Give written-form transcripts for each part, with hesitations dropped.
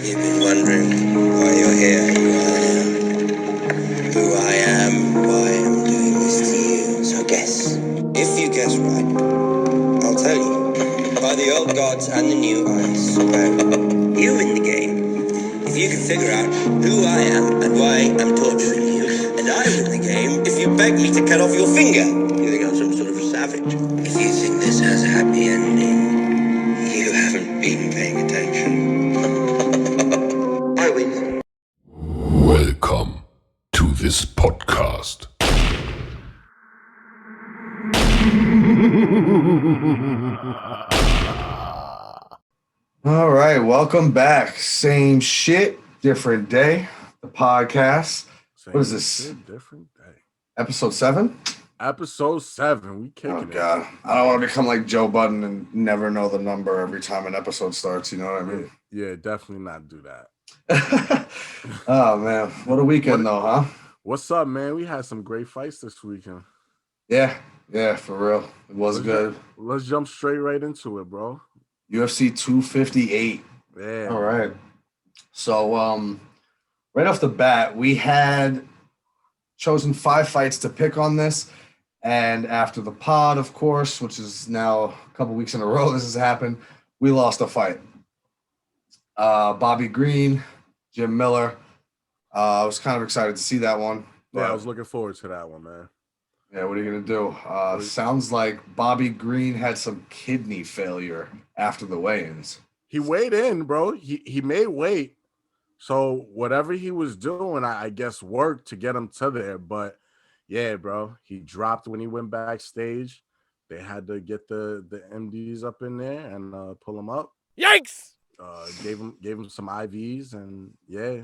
You've been wondering why you're here, who I am, why I'm doing this to you. So guess. If you guess right, I'll tell you. By the old gods and the new, I swear. You win the game. If you can figure out who I am and why I'm torturing you, and I win the game if you beg me to cut off your finger. You think I'm some sort of a savage? If you think this has a happy ending, you haven't been paying attention. I win. Welcome to this podcast. All right, welcome back. Same shit, different day. The podcast. What is this? Different day. Episode 7? Episode 7. We kicking Oh it. god, I don't want to become like Joe Budden and never know the number every time an episode starts. You know what I mean? Yeah, definitely not do that. Oh man, what a weekend though, huh? What's up, man? We had some great fights this weekend. Yeah, for real. It was good. Let's jump straight right into it, bro. UFC 258. Yeah. All right. So, right off the bat, we had chosen 5 fights to pick on this. And after the pod, of course, which is now a couple weeks in a row this has happened, we lost a fight. Bobby Green, Jim Miller. I was kind of excited to see that one. Yeah, I was looking forward to that one, man. Yeah, what are you going to do? Sounds like Bobby Green had some kidney failure after the weigh-ins. He weighed in, bro. He made weight. So whatever he was doing, I guess worked to get him to there. But yeah, bro, he dropped when he went backstage. They had to get the MDs up in there and pull him up. Yikes! Gave him some IVs, and yeah,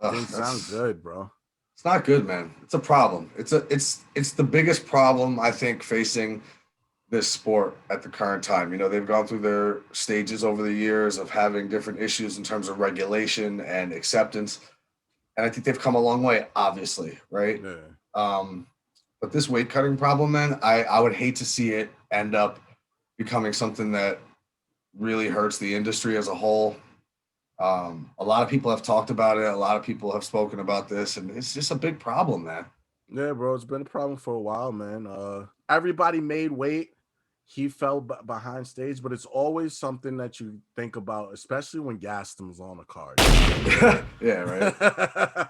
didn't sound good, bro. It's not good, man. It's a problem. It's the biggest problem I think facing this sport at the current time. You know, they've gone through their stages over the years of having different issues in terms of regulation and acceptance, and I think they've come a long way, obviously, right? Yeah. But this weight cutting problem, man, I would hate to see it end up becoming something that really hurts the industry as a whole. A lot of people have talked about it. A lot of people have spoken about this, and it's just a big problem, man. Yeah, bro, it's been a problem for a while, man. Everybody made weight. He fell behind stage, but it's always something that you think about, especially when Gaston's on the card. Yeah, right.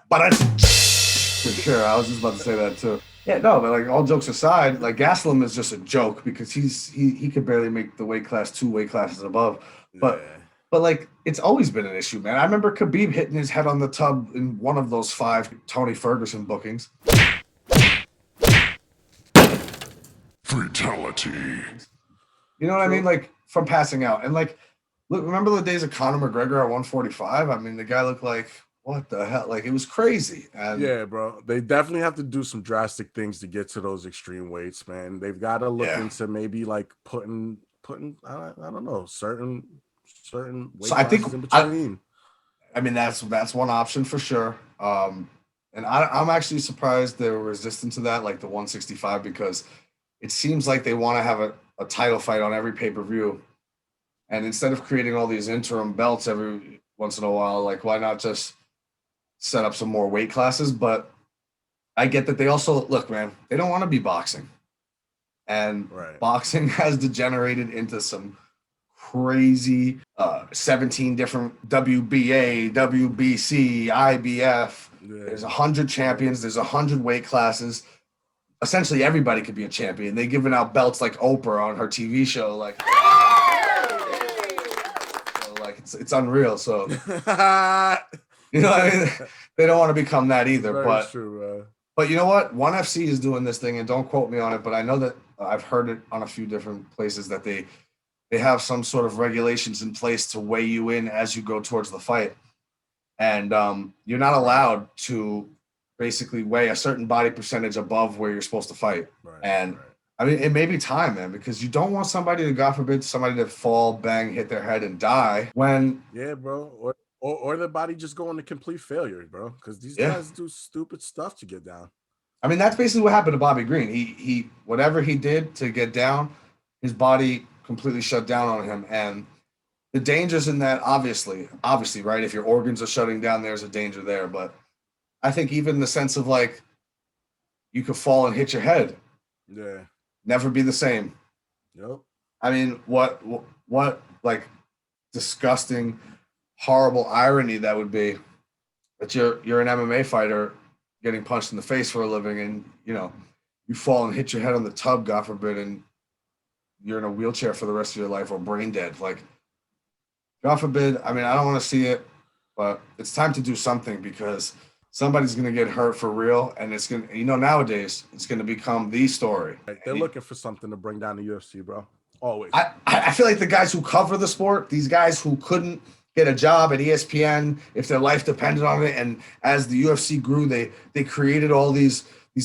But for sure, I was just about to say that too. Yeah, no, but like all jokes aside, like Gastelum is just a joke because he could barely make the weight class 2 weight classes above. But yeah. But like it's always been an issue, man. I remember Khabib hitting his head on the tub in one of those 5 Tony Ferguson bookings. Fatality. You know what I mean? Like from passing out. And like, look, remember the days of Conor McGregor at 145? I mean, the guy looked like, what the hell? Like it was crazy. And yeah, bro. They definitely have to do some drastic things to get to those extreme weights, man. They've got to look into maybe like putting I don't know, certain weight classes in between. I mean, that's one option for sure. And I'm actually surprised they were resistant to that, like the 165, because it seems like they want to have a title fight on every pay-per-view. And instead of creating all these interim belts every once in a while, like why not just set up some more weight classes? But I get that they also, look, man, they don't want to be boxing. And boxing has degenerated into some crazy 17 different WBA, WBC, IBF. Yeah. There's 100 champions. There's 100 weight classes. Essentially, everybody could be a champion. They're giving out belts like Oprah on her TV show. Like, it's unreal. So, you know what I mean? They don't want to become that either. Very true, but you know what? ONE FC is doing this thing, and don't quote me on it, but I know that I've heard it on a few different places that they have some sort of regulations in place to weigh you in as you go towards the fight. And you're not allowed to basically weigh a certain body percentage above where you're supposed to fight. I mean, it may be time, man, because you don't want somebody to, God forbid, somebody to fall, bang, hit their head and die when... Yeah, bro. Or their body just go into complete failure, bro, because these guys do stupid stuff to get down. I mean, that's basically what happened to Bobby Green. He whatever he did to get down, his body completely shut down on him. And the dangers in that, obviously, right? If your organs are shutting down, there's a danger there. But I think even the sense of like you could fall and hit your head, never be the same. Yep. I mean, what like disgusting, horrible irony that would be that you're an MMA fighter getting punched in the face for a living, and you fall and hit your head on the tub, God forbid, and you're in a wheelchair for the rest of your life or brain dead. Like, God forbid. I mean, I don't want to see it, but it's time to do something because somebody's going to get hurt for real. And it's going to, nowadays it's going to become the story. They're looking for something to bring down the UFC, bro. Always. I feel like the guys who cover the sport, these guys who couldn't get a job at ESPN if their life depended on it. And as the UFC grew, they created all these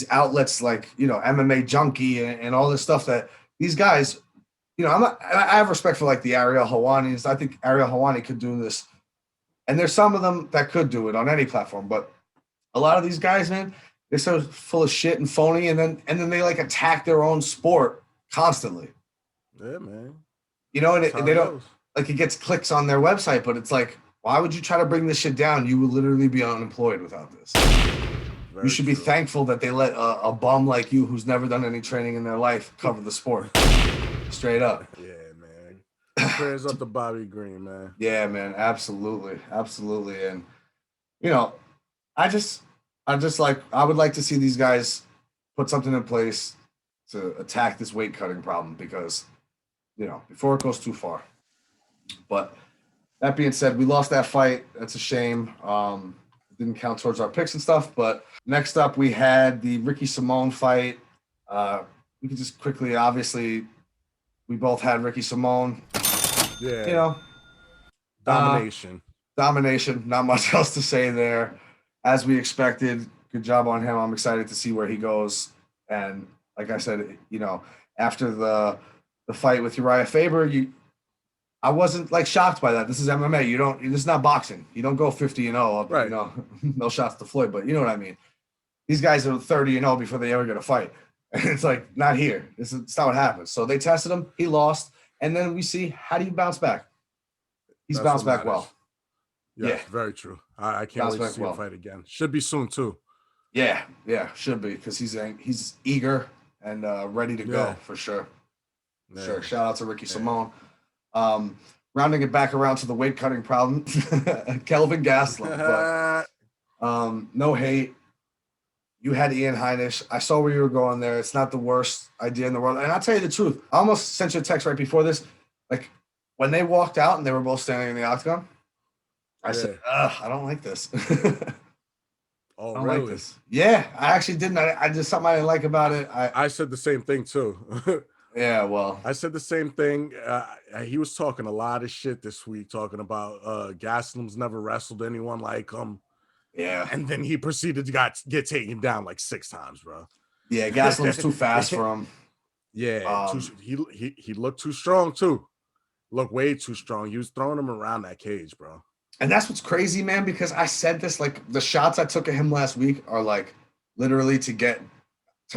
outlets like, MMA Junkie and all this stuff that these guys, I have respect for like the Ariel Helwanis. I think Ariel Helwani could do this. And there's some of them that could do it on any platform. But a lot of these guys, man, they're so full of shit and phony. And then they like attack their own sport constantly. Yeah, man. And they don't, like, it gets clicks on their website, but it's like, why would you try to bring this shit down? You would literally be unemployed without this. You should be thankful that they let a bum like you who's never done any training in their life cover the sport. Straight up. Yeah, man. Prayers up to Bobby Green, man. Yeah, man. Absolutely. Absolutely. And, I would like to see these guys put something in place to attack this weight cutting problem because, before it goes too far. But that being said, we lost that fight. That's a shame. It didn't count towards our picks and stuff. But next up, we had the Ricky Simone fight. We could just quickly, obviously, we both had Ricky Simone. Yeah. Domination. Domination. Not much else to say there. As we expected, good job on him. I'm excited to see where he goes. And like I said, after the fight with Uriah Faber, I wasn't like shocked by that. This is MMA. This is not boxing. You don't go 50-0. Right. No shots to Floyd, but you know what I mean. These guys are 30-0 before they ever get a fight. And it's like, not here. It's not what happens. So they tested him. He lost. And then we see, how do you bounce back? He's bounced back well. Yeah, very true. I can't wait to see him fight again. Should be soon, too. Yeah, should be, because he's eager and ready to go for sure. Yeah. Sure. Shout out to Ricky Simone. Rounding it back around to the weight cutting problem, Kelvin Gastelum. But, no hate. You had Ian Heinisch. I saw where you were going there. It's not the worst idea in the world. And I'll tell you the truth. I almost sent you a text right before this. Like, when they walked out and they were both standing in the octagon, I said, I don't like this. Oh, I don't really? like this. Yeah, I actually didn't. I just something I didn't like about it. I said the same thing, too. Yeah, well. I said the same thing. He was talking a lot of shit this week, talking about Gastelum's never wrestled anyone like him. Yeah. And then he proceeded to get taken down like 6 times, bro. Yeah, Gastelum's too fast for him. Yeah, he looked too strong, too. Looked way too strong. He was throwing him around that cage, bro. And that's what's crazy, man, because I said this, like, the shots I took at him last week are, like, literally to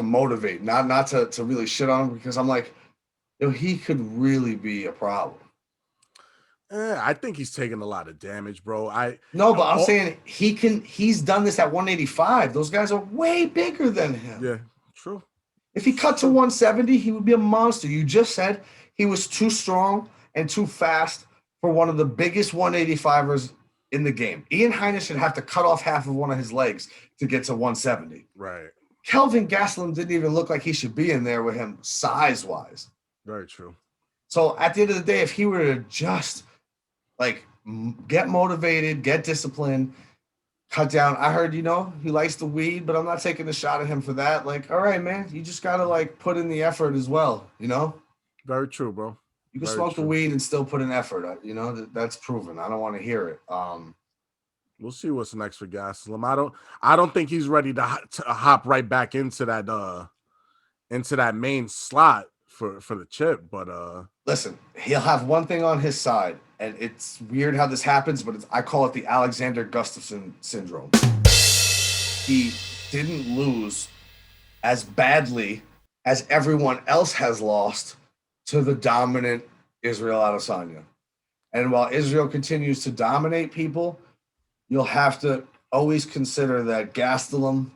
motivate, not to really shit on him, because I'm like, he could really be a problem. I think he's taking a lot of damage, bro. I'm saying he's done this at 185. Those guys are way bigger than him. Yeah, true. If he cut to 170, he would be a monster. You just said he was too strong and too fast for one of the biggest 185ers in the game. Ian Heinisch should have to cut off half of one of his legs to get to 170. Right. Kelvin Gastelum didn't even look like he should be in there with him size-wise. Very true. So at the end of the day, if he were to just like get motivated, get disciplined, cut down. I heard, he likes the weed, but I'm not taking a shot at him for that. Like, all right, man, you just got to like put in the effort as well, Very true, bro. You can smoke the weed and still put in effort. That's proven. I don't want to hear it. We'll see what's next for Gastelum. I don't think he's ready to hop right back into that main slot for the chip. But listen, he'll have one thing on his side, and it's weird how this happens, but I call it the Alexander Gustafsson syndrome. He didn't lose as badly as everyone else has lost to the dominant Israel Adesanya. And while Israel continues to dominate people, you'll have to always consider that Gastelum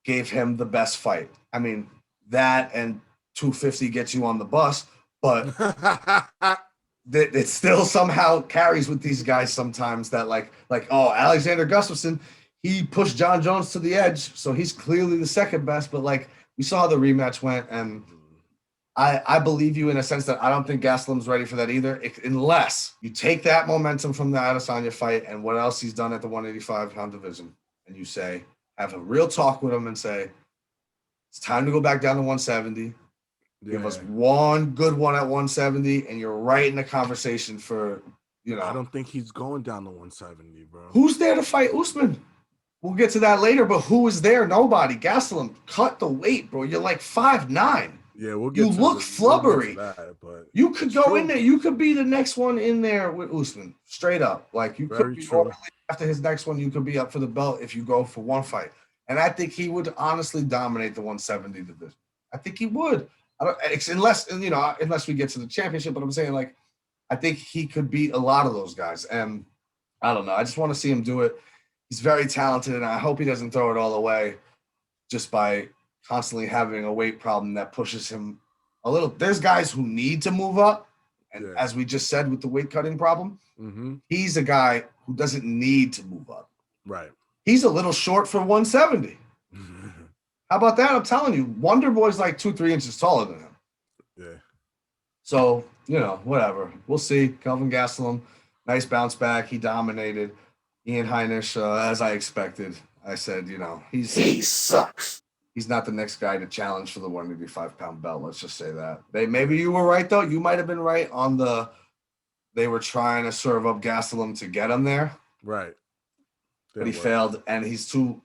gave him the best fight. I mean, that and 250 gets you on the bus, but it still somehow carries with these guys sometimes that like Alexander Gustafsson, he pushed John Jones to the edge, so he's clearly the second best. But like we saw how the rematch went, and I believe you in a sense that I don't think Gastelum's ready for that either, unless you take that momentum from the Adesanya fight and what else he's done at the 185-pound division, and you say, have a real talk with him and say, it's time to go back down to 170. Give us one good one at 170, and you're right in the conversation for, I don't think he's going down to 170, bro. Who's there to fight Usman? We'll get to that later, but who is there? Nobody. Gastelum, cut the weight, bro. You're like 5'9". Yeah, we'll get. You look flubbery. But you could go in there. You could be the next one in there with Usman, straight up. Like you could be after his next one. You could be up for the belt if you go for one fight. And I think he would honestly dominate the 170 division. I think he would. Unless we get to the championship. But I'm saying, like, I think he could beat a lot of those guys. And I don't know. I just want to see him do it. He's very talented, and I hope he doesn't throw it all away just by constantly having a weight problem that pushes him a little. There's guys who need to move up. And as we just said with the weight cutting problem, he's a guy who doesn't need to move up. Right. He's a little short for 170. How about that? I'm telling you, Wonder Boy's like 2-3 inches taller than him. Yeah. So, whatever. We'll see. Kelvin Gastelum, nice bounce back. He dominated. Ian Heinisch, as I expected. I said, he sucks. He's not the next guy to challenge for the 185-pound belt. Let's just say that. Maybe you were right, though. You might have been right on they were trying to serve up Gastelum to get him there. Right. But he failed, and he's too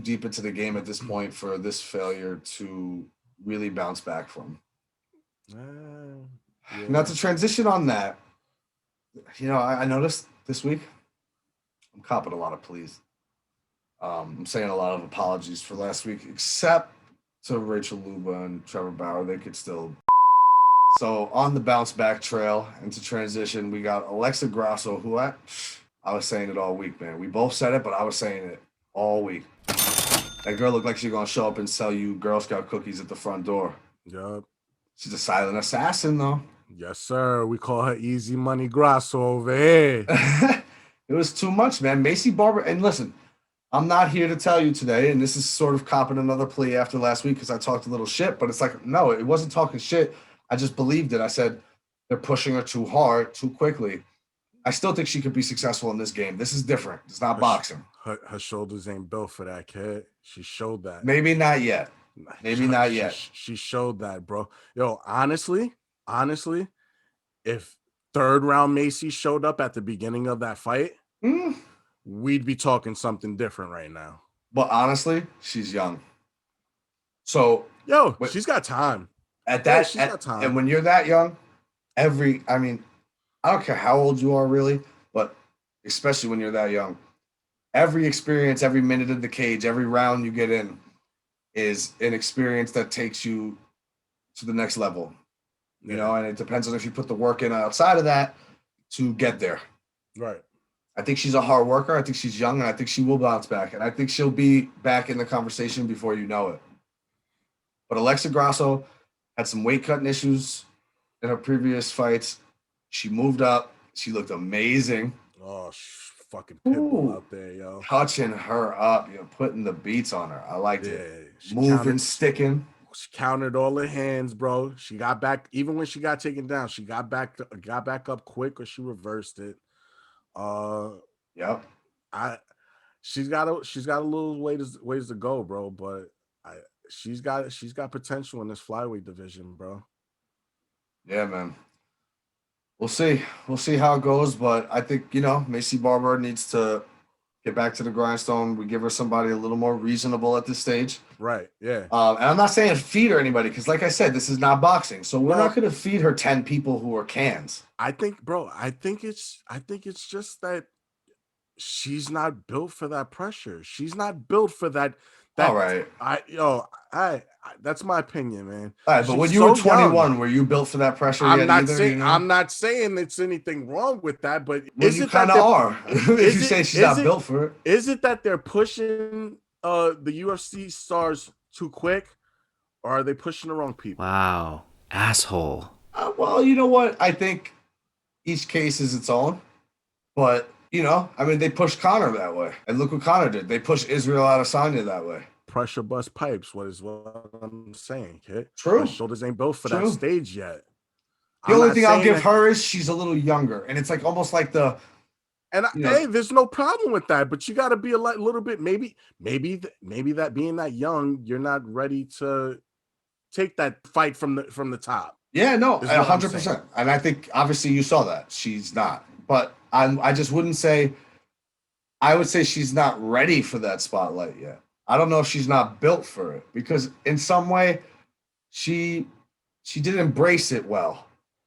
deep into the game at this point for this failure to really bounce back from. Now to transition on that, I noticed this week I'm copping a lot of pleas. I'm saying a lot of apologies for last week, except to Rachel Luba and Trevor Bauer. They could still. So on the bounce back trail and to transition, we got Alexa Grasso, who I was saying it all week, man. We both said it, but I was saying it all week. That girl looked like she's going to show up and sell you Girl Scout cookies at the front door. Yup. She's a silent assassin, though. Yes, sir. We call her Easy Money Grasso over here. It was too much, man. Macy Barber, and listen, I'm not here to tell you today, and this is sort of copping another plea after last week because I talked a little shit, but it's like, no, it wasn't talking shit. I just believed it. I said they're pushing her too hard, too quickly. I still think she could be successful in this game. This is different. It's not boxing. Her shoulders ain't built for that, kid. She showed that. Maybe not yet. Maybe not yet. She showed that, bro. Yo, honestly, if third round Macy showed up at the beginning of that fight, we'd be talking something different right now. But honestly, she's young. So, she's got time. She's got time. And when you're that young, I don't care how old you are, really, but especially when you're that young, every experience, every minute in the cage, every round you get in is an experience that takes you to the next level, and it depends on if you put the work in outside of that to get there. Right. I think she's a hard worker. I think she's young, and I think she will bounce back, and I think she'll be back in the conversation before you know it. But Alexa Grasso had some weight cutting issues in her previous fights. She moved up. She looked amazing. Oh, fucking pitbull out there, yo. Touching her up, putting the beats on her. I liked it. Moving, sticking. She counted all her hands, bro. She got back, even when she got taken down, she got back up quick, or she reversed it. Yep. She's got a little ways to go, bro. But she's got potential in this flyweight division, bro. Yeah, man. We'll see. We'll see how it goes. But I think, Macy Barber needs to get back to the grindstone. We give her somebody a little more reasonable at this stage. Right. Yeah. And I'm not saying feed her anybody because, like I said, this is not boxing. So we're not going to feed her 10 people who are cans. I think it's just that she's not built for that pressure. She's not built for that All right. That's my opinion, man. All right, but when She's you were so 21, young. were you built for that pressure I'm yet not either? saying I'm not saying it's anything wrong with that, but Well, is you it that kind of are. If you is say it she's is not it built for it. is it that they're pushing the UFC stars too quick, or are they pushing the wrong people? Wow. Asshole. Well, you know what? I think each case is its own. But, I mean, they pushed Connor that way. And look what Connor did. They pushed Israel Adesanya that way. Pressure bust pipes. What I'm saying, kid? True. My shoulders ain't built for that True. stage yet. The I'm only not thing I'll saying give that- her is she's a little younger. And it's like almost like the, And hey, there's no problem with that, but you got to be a little bit, maybe that being that young, you're not ready to take that fight from the top. yeah, no, is what I'm 100%. saying. And I think obviously you saw that. She's not. But I just wouldn't say, I would say she's not ready for that spotlight yet. I don't know if she's not built for it because in some way she did embrace it well.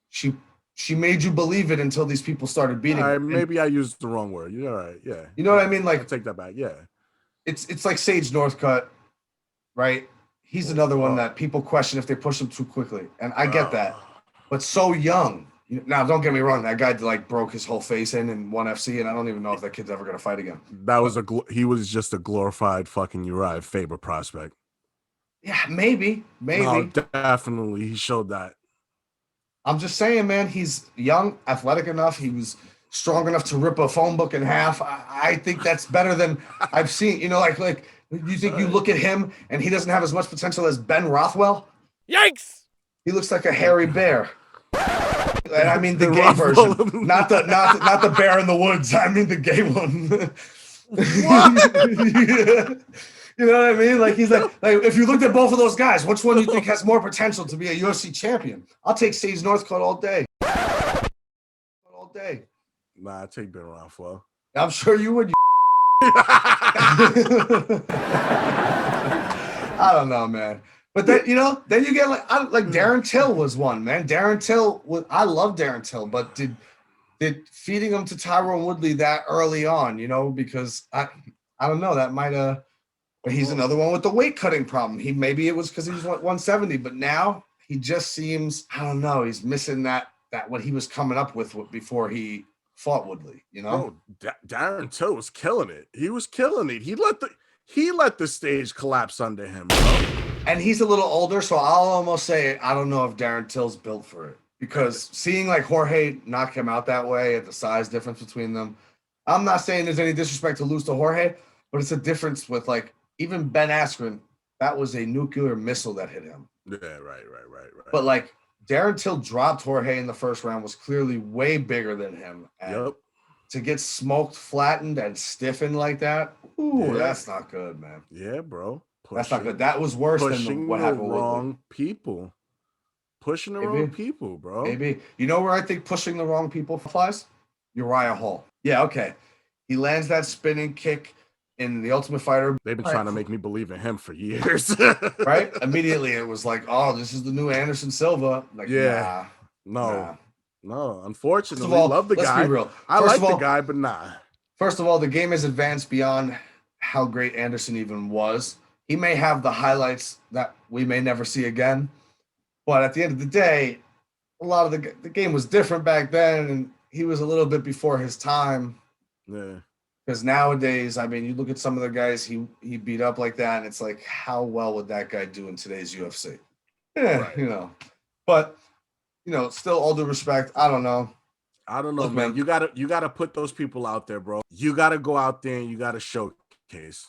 She made you believe it until these people started beating her. Maybe I used the wrong word. You're right. Yeah. You know what I mean? Like, I'll take that back. Yeah. it's like Sage Northcutt, right? He's another one that people question if they push him too quickly. And I get that. But so young. Now, don't get me wrong. That guy like broke his whole face in one FC, and I don't even know if that kid's ever going to fight again. That was he was just a glorified fucking Uriah Faber prospect. Yeah, maybe. No, definitely. He showed that. I'm just saying, man, he's young, athletic enough. He was strong enough to rip a phone book in half. I think that's better than I've seen. Like you think you look at him and he doesn't have as much potential as Ben Rothwell? Yikes! He looks like a hairy bear. And I mean the gay version, not the bear in the woods. I mean the gay one. What? You know what I mean? Like he's like if you looked at both of those guys, which one do you think has more potential to be a UFC champion? I'll take Sage Northcutt all day. All day. Nah, I take Ben Rothwell. I'm sure you would. I don't know, man. But then then you get like Darren Till was one, man. Darren Till I love Darren Till, but did feeding him to Tyrone Woodley that early on, because I don't know, that might but he's another one with the weight cutting problem. Maybe it was because he was 170, but now he just seems, I don't know, he's missing that what he was coming up with before he fought Woodley, Bro, Darren Till was killing it. He was killing it. He let the stage collapse under him, bro. And he's a little older, so I'll almost say I don't know if Darren Till's built for it. Because seeing like Jorge knock him out that way at the size difference between them, I'm not saying there's any disrespect to lose to Jorge, but it's a difference with like even Ben Askren. That was a nuclear missile that hit him. Yeah, right. But like Darren Till dropped Jorge in the first round was clearly way bigger than him. And to get smoked, flattened, and stiffened like that, that's not good, man. Yeah, bro. That's not good. That was worse than what happened with wrong people. Pushing the wrong people, bro. Maybe. You know where I think pushing the wrong people flies? Uriah Hall. Yeah, okay. He lands that spinning kick in The Ultimate Fighter. They've been trying to make me believe in him for years. Right? Immediately it was like, oh, this is the new Anderson Silva. Like, no. Unfortunately, First of all, love the let's guy. be real. I like the guy, but nah. First of all, the game has advanced beyond how great Anderson even was. He may have the highlights that we may never see again. But at the end of the day, a lot of the game was different back then, and he was a little bit before his time. Yeah. Because nowadays, I mean, you look at some of the guys he beat up like that, and it's like, how well would that guy do in today's UFC? Yeah, right. But still, all due respect, I don't know. Look, man. You gotta put those people out there, bro. You gotta go out there and you gotta showcase.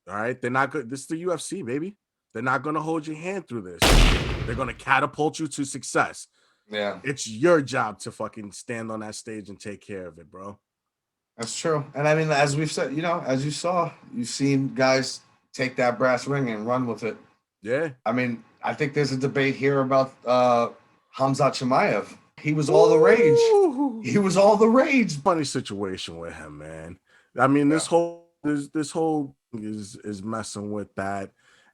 All right, they're not good. This is the UFC, baby. They're not gonna hold your hand through this. They're gonna catapult you to success. Yeah, it's your job to fucking stand on that stage and take care of it, bro. That's true. And I mean, as we've said, as you saw, you've seen guys take that brass ring and run with it. Yeah. I mean, I think there's a debate here about Khamzat Chimaev. He was all the rage. He was all the rage. Funny situation with him, man. I mean, this whole is messing with that.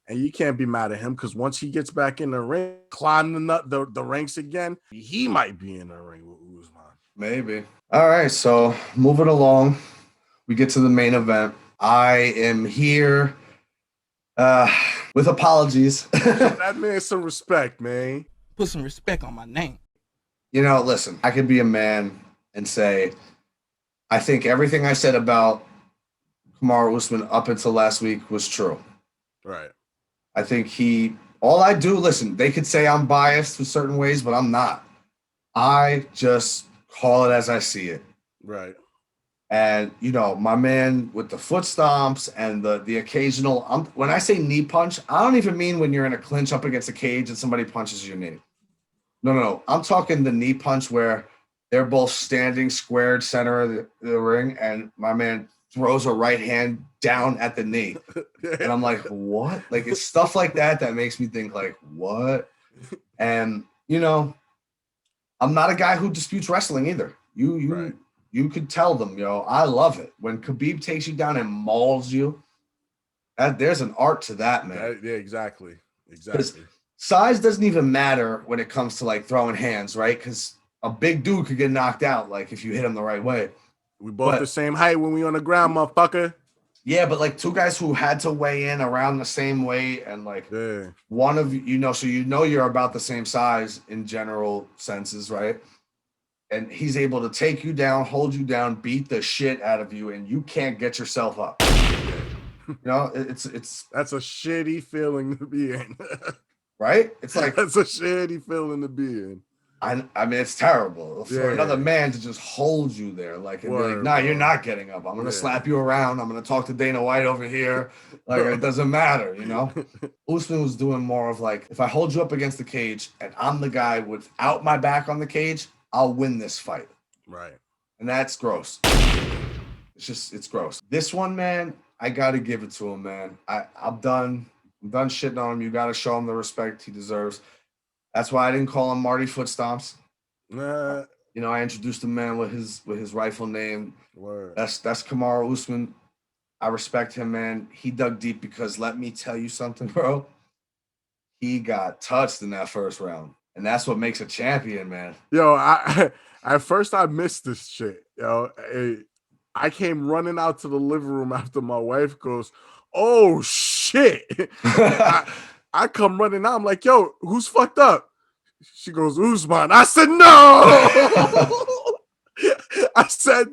And you can't be mad at him because once he gets back in the ring, climbing the ranks again, he might be in the ring with Usman. Maybe. All right, so moving along, we get to the main event. I am here With apologies. That man some respect, man. Put some respect on my name. Listen, I could be a man and say, I think everything I said about Kamaru Usman up until last week was true. Right. I think all I do, listen, they could say I'm biased in certain ways, but I'm not. I just call it as I see it. Right. And, my man with the foot stomps and the occasional, when I say knee punch, I don't even mean when you're in a clinch up against a cage and somebody punches your knee. No. I'm talking the knee punch where they're both standing squared center of the ring and my man throws a right hand down at the knee. And I'm like, what? Like, it's stuff like that makes me think, like, what? And, I'm not a guy who disputes wrestling either. You could tell them, I love it. When Khabib takes you down and mauls you, there's an art to that, man. Yeah, exactly. Size doesn't even matter when it comes to, like, throwing hands, right? Because a big dude could get knocked out, like, if you hit him the right way. We both the same height when we on the ground, motherfucker. Yeah, but, like, two guys who had to weigh in around the same weight and, like, one of you, so you're about the same size in general senses, right? And he's able to take you down, hold you down, beat the shit out of you, and you can't get yourself up. It's that's a shitty feeling to be in. Right? It's like that's a shitty feeling to be in. I mean, it's terrible for another man to just hold you there, like, and be like, nah, you're not getting up. I'm gonna slap you around. I'm gonna talk to Dana White over here. Like, it doesn't matter, Usman was doing more of like, if I hold you up against the cage and I'm the guy without my back on the cage, I'll win this fight. Right. And that's gross. It's gross. This one, man, I gotta give it to him, man. I'm done shitting on him. You gotta show him the respect he deserves. That's why I didn't call him Marty Foot Stomps. I introduced the man with his rifle name. Word. That's Kamaru Usman. I respect him, man. He dug deep because let me tell you something, bro. He got touched in that first round. And that's what makes a champion, man. Yo, at first I missed this shit. I came running out to the living room after my wife goes, "Oh shit." I come running out. I'm like, "Yo, who's fucked up?" She goes, "Usman." I said, "No." I said,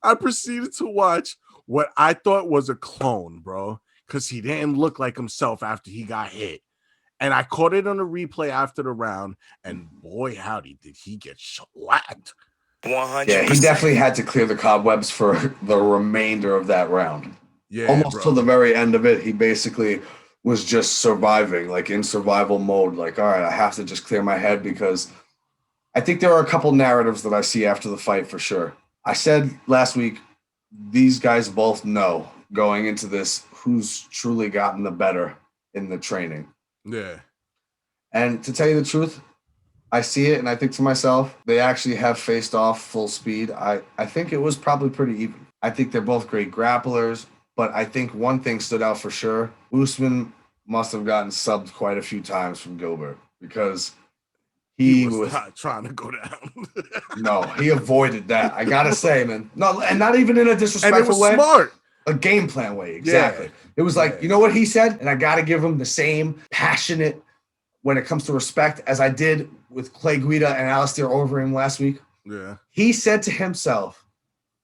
I proceeded to watch what I thought was a clone, bro, because he didn't look like himself after he got hit. And I caught it on a replay after the round, and boy, howdy, did he get shellacked. 100%. Yeah, he definitely had to clear the cobwebs for the remainder of that round. Yeah, almost till the very end of it, he basically was just surviving, like in survival mode. Like, all right, I have to just clear my head because I think there are a couple narratives that I see after the fight for sure. I said last week, these guys both know going into this who's truly gotten the better in the training. Yeah. And to tell you the truth, I see it and I think to myself, they actually have faced off full speed. I think it was probably pretty even. I think they're both great grapplers, but I think one thing stood out for sure. Usman must have gotten subbed quite a few times from Gilbert because he was not trying to go down. No, he avoided that. I gotta say, man. No, and not even in a disrespectful way. Smart. A game plan way, exactly. Yeah. It was like, you know what he said? And I gotta give him the same passionate when it comes to respect as I did with Clay Guida and Alistair Overeem last week. Yeah. He said to himself,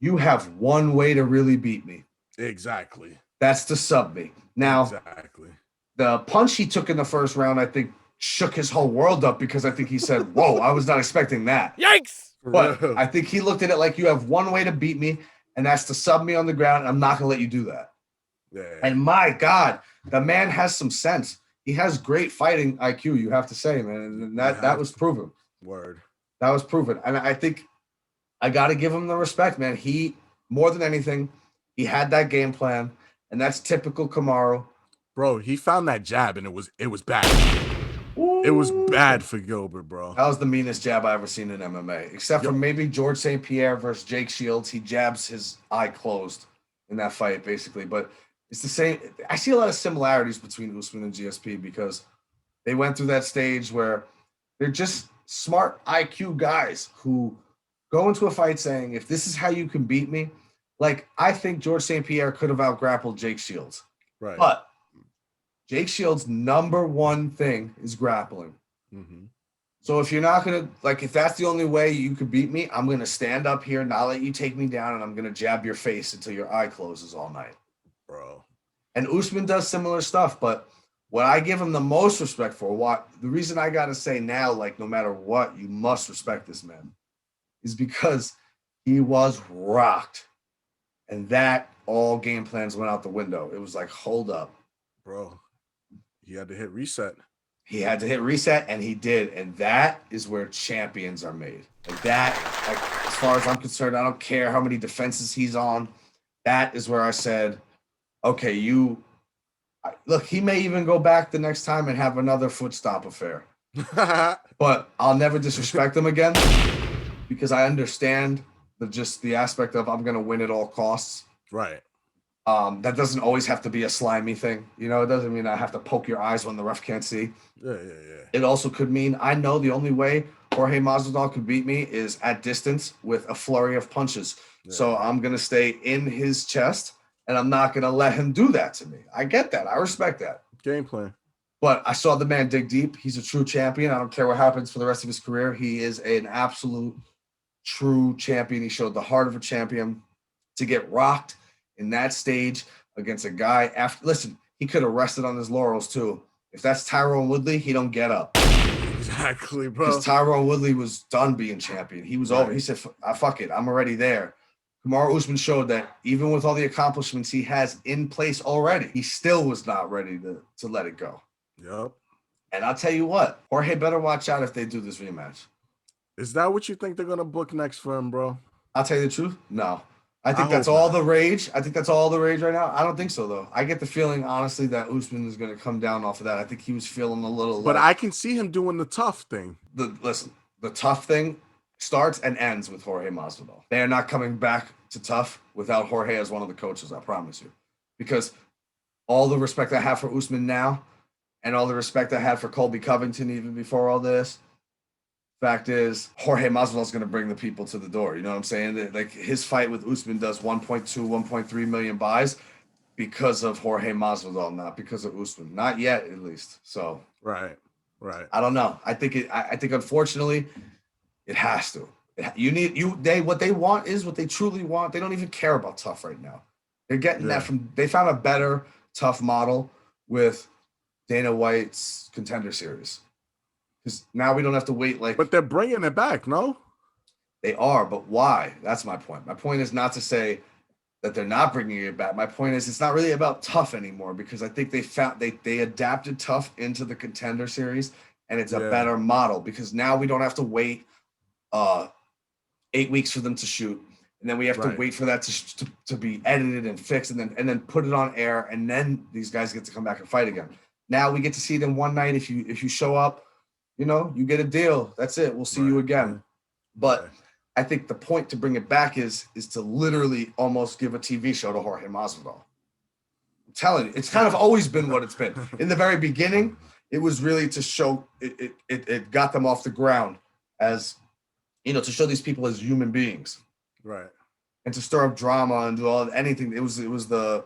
you have one way to really beat me. Exactly. That's to sub me. Now, exactly. The punch he took in the first round, I think, shook his whole world up because I think he said, whoa, I was not expecting that. Yikes! But I think he looked at it like you have one way to beat me, and that's to sub me on the ground, and I'm not going to let you do that. Yeah. And my God, the man has some sense. He has great fighting IQ, you have to say, man. And that was proven. Word. That was proven. And I think I got to give him the respect, man. He, more than anything, he had that game plan, and that's typical Kamaru. Bro, he found that jab, and it was bad. Ooh. It was bad for Gilbert, bro. That was the meanest jab I ever seen in MMA, except for maybe George St. Pierre versus Jake Shields. He jabs his eye closed in that fight, basically. But it's the same. I see a lot of similarities between Usman and GSP because they went through that stage where they're just smart IQ guys who go into a fight saying, if this is how you can beat me, like I think George St. Pierre could have out-grappled Jake Shields. Right. But Jake Shields' number one thing is grappling. Mm-hmm. So if you're not going to, like, if that's the only way you could beat me, I'm going to stand up here, not let you take me down, and I'm going to jab your face until your eye closes all night. Bro. And Usman does similar stuff, but what I give him the most respect for, the reason I got to say now, like, no matter what, you must respect this man, is because he was rocked. And that all game plans went out the window. It was like, hold up. Bro, he had to hit reset. He had to hit reset, and he did. And that is where champions are made. Like that, like, as far as I'm concerned, I don't care how many defenses he's on. That is where I said, okay, look, he may even go back the next time and have another foot stomp affair. But I'll never disrespect him again because I understand the aspect of I'm going to win at all costs. Right. That doesn't always have to be a slimy thing. You know, it doesn't mean I have to poke your eyes when the ref can't see. Yeah. It also could mean I know the only way Jorge Masvidal could beat me is at distance with a flurry of punches. Yeah. So I'm going to stay in his chest, and I'm not going to let him do that to me. I get that. I respect that. Game plan. But I saw the man dig deep. He's a true champion. I don't care what happens for the rest of his career. He is an absolute true champion. He showed the heart of a champion. To get rocked in that stage against a guy listen, he could have rested on his laurels too. If that's Tyron Woodley, he don't get up. Exactly, bro. Because Tyron Woodley was done being champion. He was over. He said, fuck it, I'm already there. Kamaru Usman showed that even with all the accomplishments he has in place already, he still was not ready to let it go. Yep. And I'll tell you what, Jorge better watch out if they do this rematch. Is that what you think they're going to book next for him, bro? I'll tell you the truth. No. I think that's all the rage. I think that's all the rage right now. I don't think so, though. I get the feeling, honestly, that Usman is going to come down off of that. I think he was feeling a little. But I can see him doing the tough thing. The tough thing starts and ends with Jorge Masvidal. They are not coming back to tough without Jorge as one of the coaches, I promise you. Because all the respect I have for Usman now and all the respect I had for Colby Covington even before all this, fact is, Jorge Masvidal is going to bring the people to the door. You know what I'm saying? Like his fight with Usman does 1.2, 1.3 million buys because of Jorge Masvidal, not because of Usman. Not yet, at least. So right. I don't know. I think unfortunately, it has to. What they want is what they truly want. They don't even care about tough right now. They're getting that from. They found a better tough model with Dana White's Contender Series. Because now we don't have to wait But they're bringing it back, no? They are, but why? That's my point. My point is not to say that they're not bringing it back. My point is it's not really about tough anymore because I think they adapted tough into the Contender Series and it's a better model because now we don't have to wait 8 weeks for them to shoot. And then we have to wait for that to be edited and fixed and then put it on air. And then these guys get to come back and fight again. Now we get to see them one night. If you show up, you know, you get a deal. That's it. We'll see you again. But I think the point to bring it back is to literally almost give a TV show to Jorge Masvidal. I'm telling you, it's kind of always been what it's been. In the very beginning, it was really to show it got them off the ground as, you know, to show these people as human beings. Right. And to stir up drama and do anything. It was the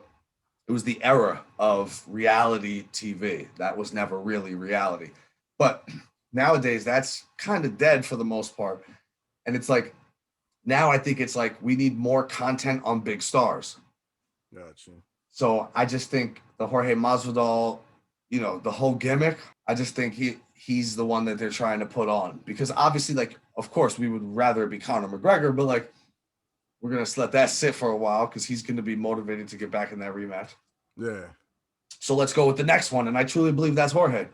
era of reality TV. That was never really reality. But nowadays, that's kind of dead for the most part. And it's like, now I think it's like we need more content on big stars. Gotcha. So I just think the Jorge Masvidal, you know, the whole gimmick, I just think he's the one that they're trying to put on. Because obviously, like, of course, we would rather it be Conor McGregor, but like, we're going to let that sit for a while because he's going to be motivated to get back in that rematch. Yeah. So let's go with the next one. And I truly believe that's Jorge.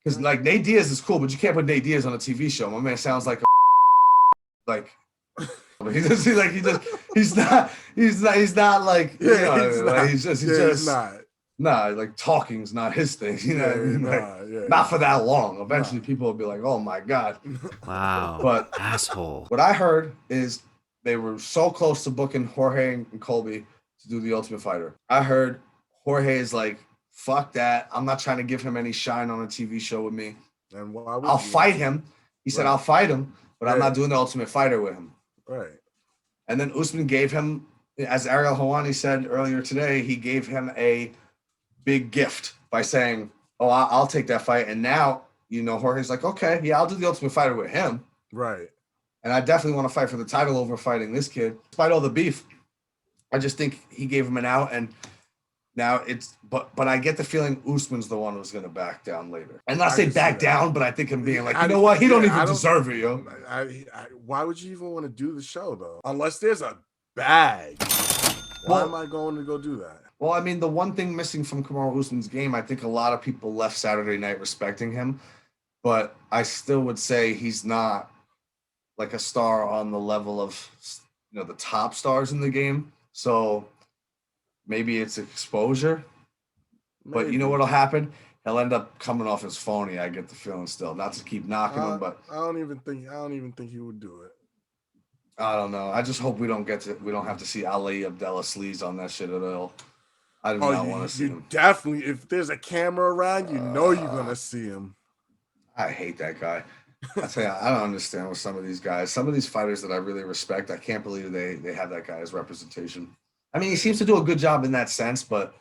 Because like Nate Diaz is cool, but you can't put Nate Diaz on a TV show. My man sounds like he's not like, you know, he's just not. Like talking's not his thing. You know what I mean? Not for that long. Eventually people will be like, oh my God. Wow. But asshole. What I heard is they were so close to booking Jorge and Colby to do The Ultimate Fighter. I heard Jorge is like, fuck that. I'm not trying to give him any shine on a TV show with me. And why would I'll fight him. He said, I'll fight him, but I'm not doing The Ultimate Fighter with him. Right. And then Usman gave him, as Ariel Helwani said earlier today, he gave him a big gift by saying, "Oh, I'll take that fight." And now, Jorge's like, "Okay, yeah, I'll do the Ultimate Fighter with him." Right. And I definitely want to fight for the title over fighting this kid. Despite all the beef, I just think he gave him an out, and now it's but I get the feeling Usman's the one who's going to back down later. And not say back down, but I think him being like, you know what? He don't even deserve it, yo. Why would you even want to do the show though? Unless there's a bag. Why am I going to go do that? Well, I mean, the one thing missing from Kamaru Usman's game, I think a lot of people left Saturday night respecting him, but I still would say he's not like a star on the level of the top stars in the game. So maybe it's exposure. Maybe. But you know what'll happen? He'll end up coming off his phony. I get the feeling still. Not to keep knocking him, but I don't even think he would do it. I don't know. I just hope we don't have to see Ali Abdullah Sleaze on that shit at all. I do not want to see him. Definitely, if there's a camera around, you're gonna see him. I hate that guy. I tell you, I don't understand with some of these guys. Some of these fighters that I really respect, I can't believe they have that guy as representation. I mean, he seems to do a good job in that sense, but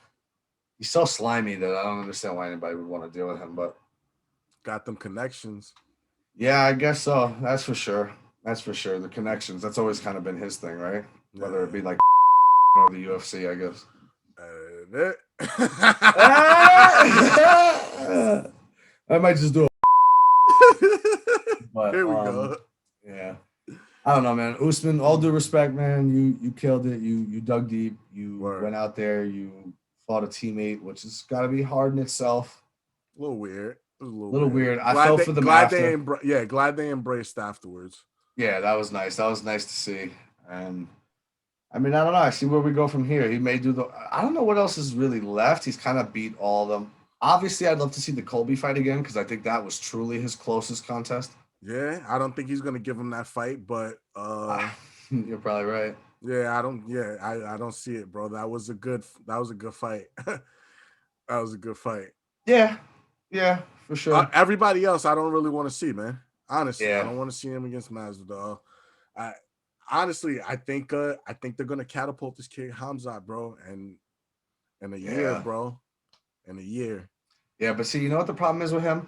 he's so slimy that I don't understand why anybody would want to deal with him. But got them connections. Yeah, I guess so. That's for sure. The connections. That's always kind of been his thing, right? Yeah. Whether it be like or the UFC, I guess. I might just do it. But here we go. Yeah. I don't know, man. Usman, all due respect, man. You killed it. You dug deep. You went out there. You fought a teammate, which has got to be hard in itself. A little weird. It was a little weird. I felt for them after. Glad they embraced afterwards. Yeah, that was nice. That was nice to see. And I mean, I don't know. I see where we go from here. He may do I don't know what else is really left. He's kind of beat all of them. Obviously, I'd love to see the Colby fight again because I think that was truly his closest contest. Yeah, I don't think he's gonna give him that fight, but you're probably right. Yeah, I don't see it, bro. That was a good fight. That was a good fight. Yeah, for sure. Everybody else, I don't really want to see, man. Honestly, I don't want to see him against Masvidal. I think they're gonna catapult this kid Hamzat, bro, and in a year, bro. In a year. Yeah, but see, you know what the problem is with him?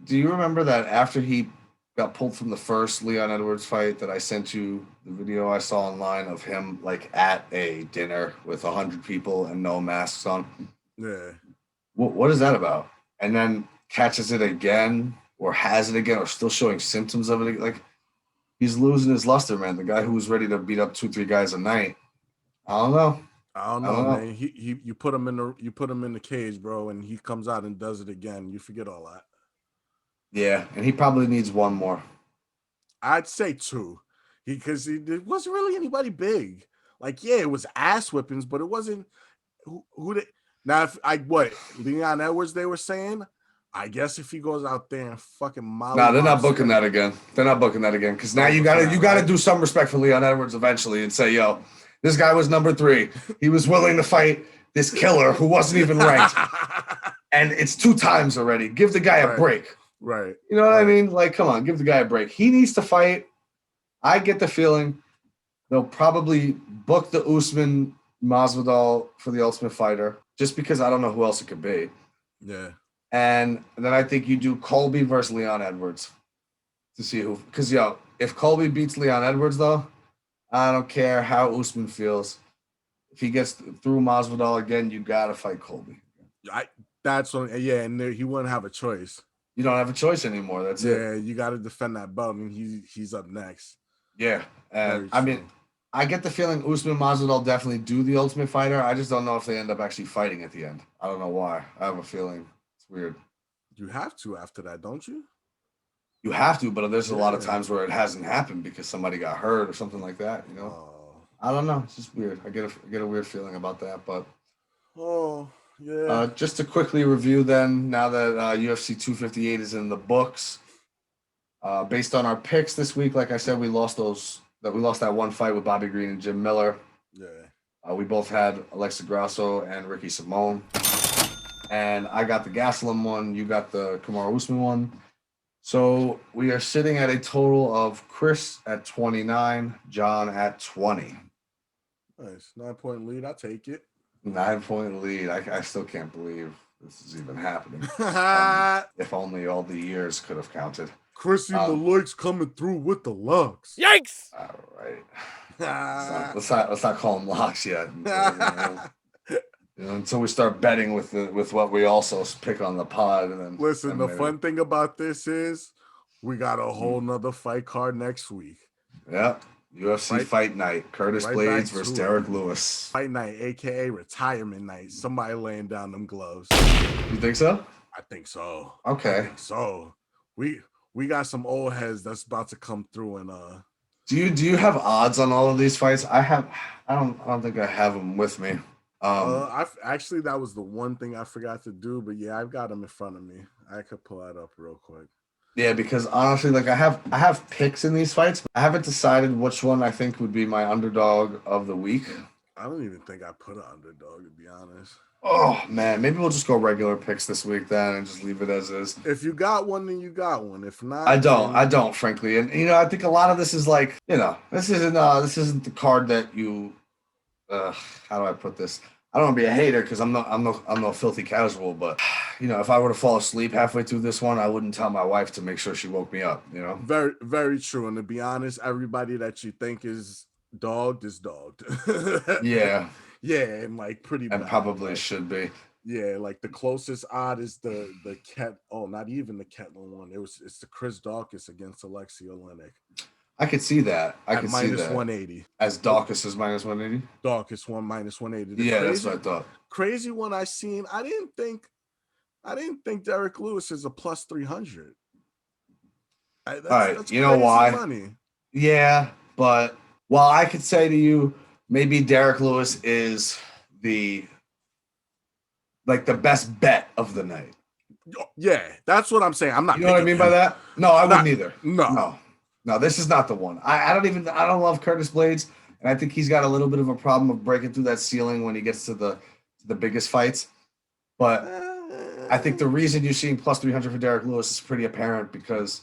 Do you remember that after he got pulled from the first Leon Edwards fight that I sent you the video I saw online of him like at a dinner with 100 people and no masks on? Yeah. What is that about? And then catches it again or has it again or still showing symptoms of it. Like he's losing his luster, man. The guy who was ready to beat up 2-3 guys a night. I don't know, man. You put him in the cage, bro, and he comes out and does it again. You forget all that. Yeah, and he probably needs one more. I'd say 2, because it wasn't really anybody big. Like, yeah, it was ass whippings, but it wasn't who they. Now, Leon Edwards they were saying. I guess if he goes out there and fucking they're not booking that again. They're not booking that again because now you gotta do some respect for Leon Edwards eventually and say, yo, this guy was number 3. He was willing to fight this killer who wasn't even ranked, and it's 2 times already. Give the guy a break. Right. You know what I mean? Like, come on, give the guy a break. He needs to fight. I get the feeling they'll probably book the Usman Masvidal for the Ultimate Fighter just because I don't know who else it could be. Yeah. And then I think you do Colby versus Leon Edwards to see who. Because, if Colby beats Leon Edwards, though, I don't care how Usman feels. If he gets through Masvidal again, you got to fight Colby. And he wouldn't have a choice. You don't have a choice anymore. That's it. Yeah, you got to defend that belt, and he's up next. Yeah, and I mean, I get the feeling Usman Masvidal definitely do the Ultimate Fighter. I just don't know if they end up actually fighting at the end. I don't know why. I have a feeling it's weird. You have to after that, don't you? You have to, but there's a lot of times where it hasn't happened because somebody got hurt or something like that. I don't know. It's just weird. I get a weird feeling about that, but. Yeah. Just to quickly review then, now that UFC 258 is in the books, based on our picks this week, like I said, we lost that one fight with Bobby Green and Jim Miller. Yeah. We both had Alexa Grasso and Ricky Simone. And I got the Gastelum one, you got the Kamaru Usman one. So we are sitting at a total of Chris at 29, John at 20. Nice. 9-point lead. I'll take it. 9-point lead. I still can't believe this is even happening. If only all the years could have counted. Chrissy Maloyk's coming through with the locks. Yikes! All right. Let's not call them locks yet. Until we start betting with what we also pick on the pod. And then listen, the fun thing about this is we got a whole nother fight card next week. Yeah. UFC Fight Night. Curtis Blaydes versus Derek Lewis. Fight Night, aka retirement night. Somebody laying down them gloves. You think so? I think so. Okay. So we got some old heads that's about to come through and Do you have odds on all of these fights? I don't think I have them with me. Actually, that was the one thing I forgot to do, but yeah, I've got them in front of me. I could pull that up real quick. Yeah, because honestly, like I have picks in these fights. I haven't decided which one I think would be my underdog of the week. I don't even think I put an underdog, to be honest. Oh man, maybe we'll just go regular picks this week then and just leave it as is. If you got one, then you got one. If not, I don't, frankly. And I think a lot of this is like, this isn't the card that you how do I put this? I don't want to be a hater because I'm no filthy casual, but if I were to fall asleep halfway through this one, I wouldn't tell my wife to make sure she woke me up, Very, very true. And to be honest, everybody that you think is dogged is dogged. Yeah. Yeah, and like pretty bad. And probably should be. Yeah, like the closest odd is the not even the Ketlin one. It's the Chris Dawkins against Alexei Olenek. I could see that. I could see that. Minus 180. As Dawkins is minus 180? Dawkins minus 180. Yeah, that's what I thought. Crazy one I seen. I didn't think Derek Lewis is a plus 300. All right, you know why? Money. Yeah, but while I could say to you, maybe Derek Lewis is the best bet of the night. Yeah, that's what I'm saying. I'm not. You know what I mean by that? No, I wouldn't either. No, this is not the one. I don't love Curtis Blaydes, and I think he's got a little bit of a problem of breaking through that ceiling when he gets to the biggest fights. But I think the reason you're seeing plus 300 for Derek Lewis is pretty apparent because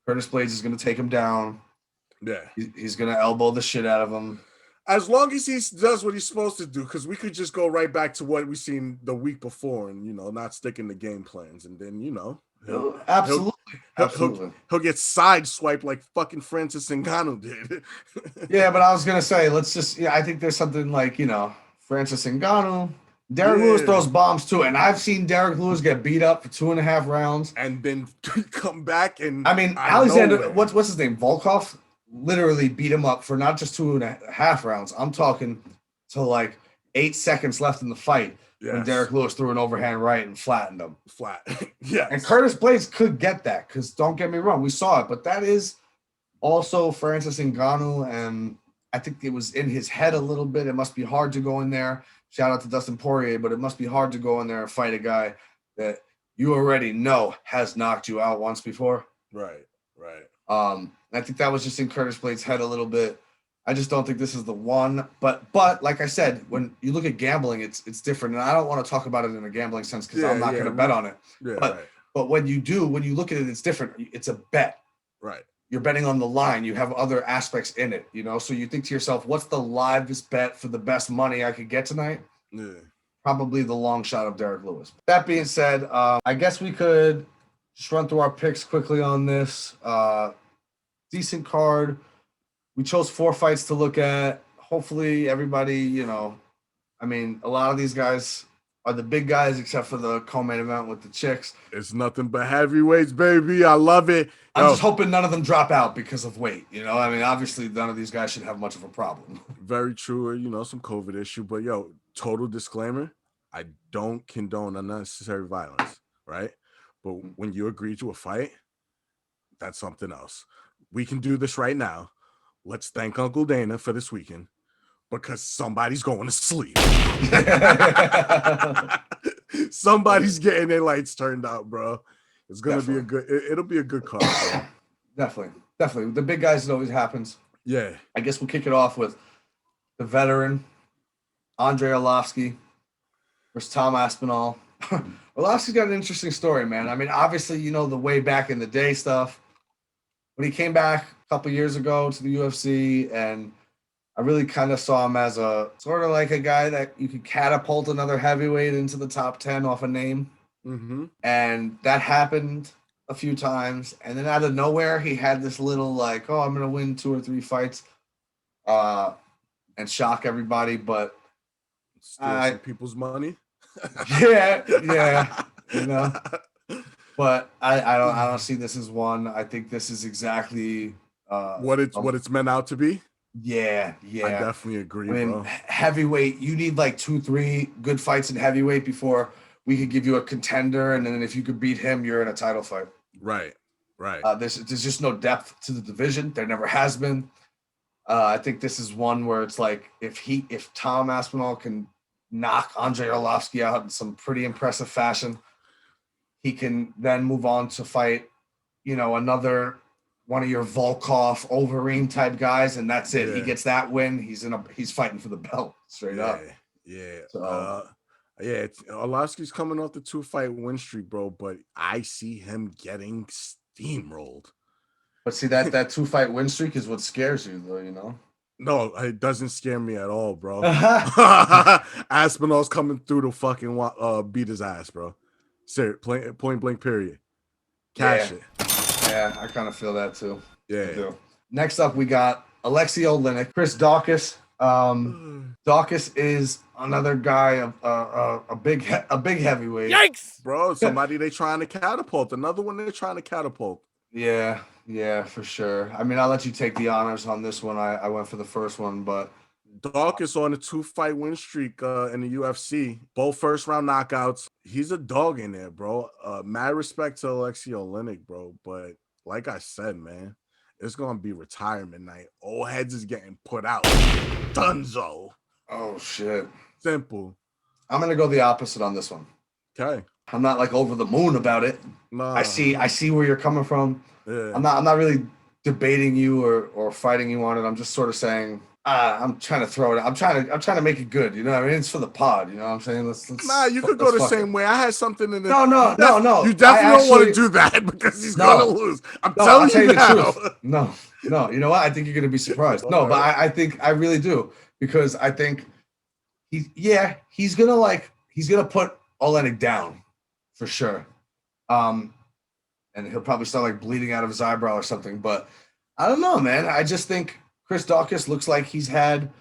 Curtis Blaydes is going to take him down. Yeah, he's going to elbow the shit out of him. As long as he does what he's supposed to do, because we could just go right back to what we seen the week before and, not sticking to game plans. And then, he'll get sideswiped like fucking Francis Ngannou did. Yeah, but I was going to say, I think there's something like, Francis Ngannou. Derek Lewis throws bombs too. And I've seen Derek Lewis get beat up for 2.5 rounds. And then come back and... I mean, Alexander, what's his name? Volkov? Literally beat him up for not just 2.5 rounds. I'm talking to like 8 seconds left in the fight when Derek Lewis threw an overhand right and flattened him. Yeah. And Curtis Blaydes could get that because don't get me wrong, we saw it, but that is also Francis Ngannou, and I think it was in his head a little bit. It must be hard to go in there. Shout out to Dustin Poirier, but it must be hard to go in there and fight a guy that you already know has knocked you out once before. Right. I think that was just in Curtis Blaydes' head a little bit. I just don't think this is the one. But like I said, when you look at gambling, it's different. And I don't want to talk about it in a gambling sense because I'm not going to bet on it. Yeah, but when you look at it, it's different. It's a bet. Right. You're betting on the line. You have other aspects in it, So you think to yourself, what's the livest bet for the best money I could get tonight? Yeah. Probably the long shot of Derek Lewis. That being said, I guess we could just run through our picks quickly on this. Decent card. We chose 4 fights to look at. Hopefully everybody, a lot of these guys are the big guys except for the co-main event with the chicks. It's nothing but heavyweights, baby. I love it. I'm just hoping none of them drop out because of weight. Obviously none of these guys should have much of a problem. Very true. Some COVID issue. But total disclaimer, I don't condone unnecessary violence, right? But when you agree to a fight, that's something else. We can do this right now. Let's thank Uncle Dana for this weekend because somebody's going to sleep. Somebody's getting their lights turned out, bro. It's going to be it'll be a good card. Definitely. The big guys, it always happens. Yeah. I guess we'll kick it off with the veteran, Andre Arlovski versus Tom Aspinall. Arlovski's got an interesting story, man. Obviously, the way back in the day stuff. When he came back a couple years ago to the UFC and I really kind of saw him as a sort of like a guy that you could catapult another heavyweight into the top 10 off a name. Mm-hmm. And that happened a few times. And then out of nowhere, he had this little like, oh, I'm going to win 2 or 3 fights and shock everybody. But Steal some people's money. yeah, you know. But I don't see this as one. I think this is exactly what it's meant out to be. Yeah. I definitely agree, I mean, bro. Heavyweight, you need like 2-3 good fights in heavyweight before we could give you a contender, and then if you could beat him, you're in a title fight. Right. There's just no depth to the division. There never has been. I think this is one where it's like if Tom Aspinall can knock Andrei Arlovsky out in some pretty impressive fashion, he can then move on to fight, another one of your Volkov, Overeem type guys, and that's it. Yeah. He gets that win. He's fighting for the belt straight up. Yeah. So, Arlovsky's coming off the 2-fight win streak, bro, but I see him getting steamrolled. But see that 2-fight win streak is what scares you, though. No, it doesn't scare me at all, bro. Aspinall's coming through to fucking beat his ass, bro. Serious, point blank, period. Cash it. Yeah, I kind of feel that too. Yeah. Next up, we got Alexei Oleinik, Chris Daukaus. Daukaus is another guy, a big heavyweight. Yikes, bro! Somebody they trying to catapult. Another one they're trying to catapult. Yeah, for sure. I mean, I'll let you take the honors on this one. I went for the first one, but Daukaus on a 2-fight win streak in the UFC, both first-round knockouts. He's a dog in there, bro. Mad respect to Alexei Oleinik, bro. But like I said, man, it's gonna be retirement night. Old heads is getting put out. Dunzo. Oh shit. Simple. I'm gonna go the opposite on this one. Okay. I'm not like over the moon about it. No. I see where you're coming from. Yeah. I'm not really debating you or fighting you on it. I'm just sort of saying. I'm trying to throw it. I'm trying to make it good. You know what I mean? It's for the pod. You know what I'm saying? Let's you could go the same way. I had something in the. No. You definitely don't want to do that because he's gonna lose. I'm telling you now. The truth. No. You know what? I think you're gonna be surprised. No, but I really do, because I think he's gonna put Oleinik down for sure. And he'll probably start like bleeding out of his eyebrow or something. But I don't know, man. I just think Chris Daukaus looks like he's had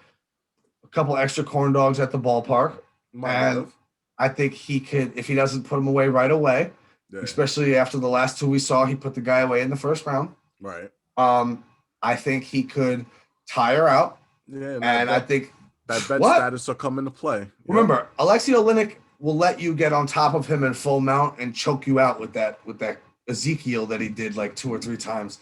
a couple extra corn dogs at the ballpark. I think he could, if he doesn't put him away right away, especially after the last 2 we saw, he put the guy away in the first round. Right. I think he could tire out. Yeah. I think that bet status will come into play. Remember, Alexei Oleinik will let you get on top of him in full mount and choke you out with that Ezekiel that he did like 2 or 3 times.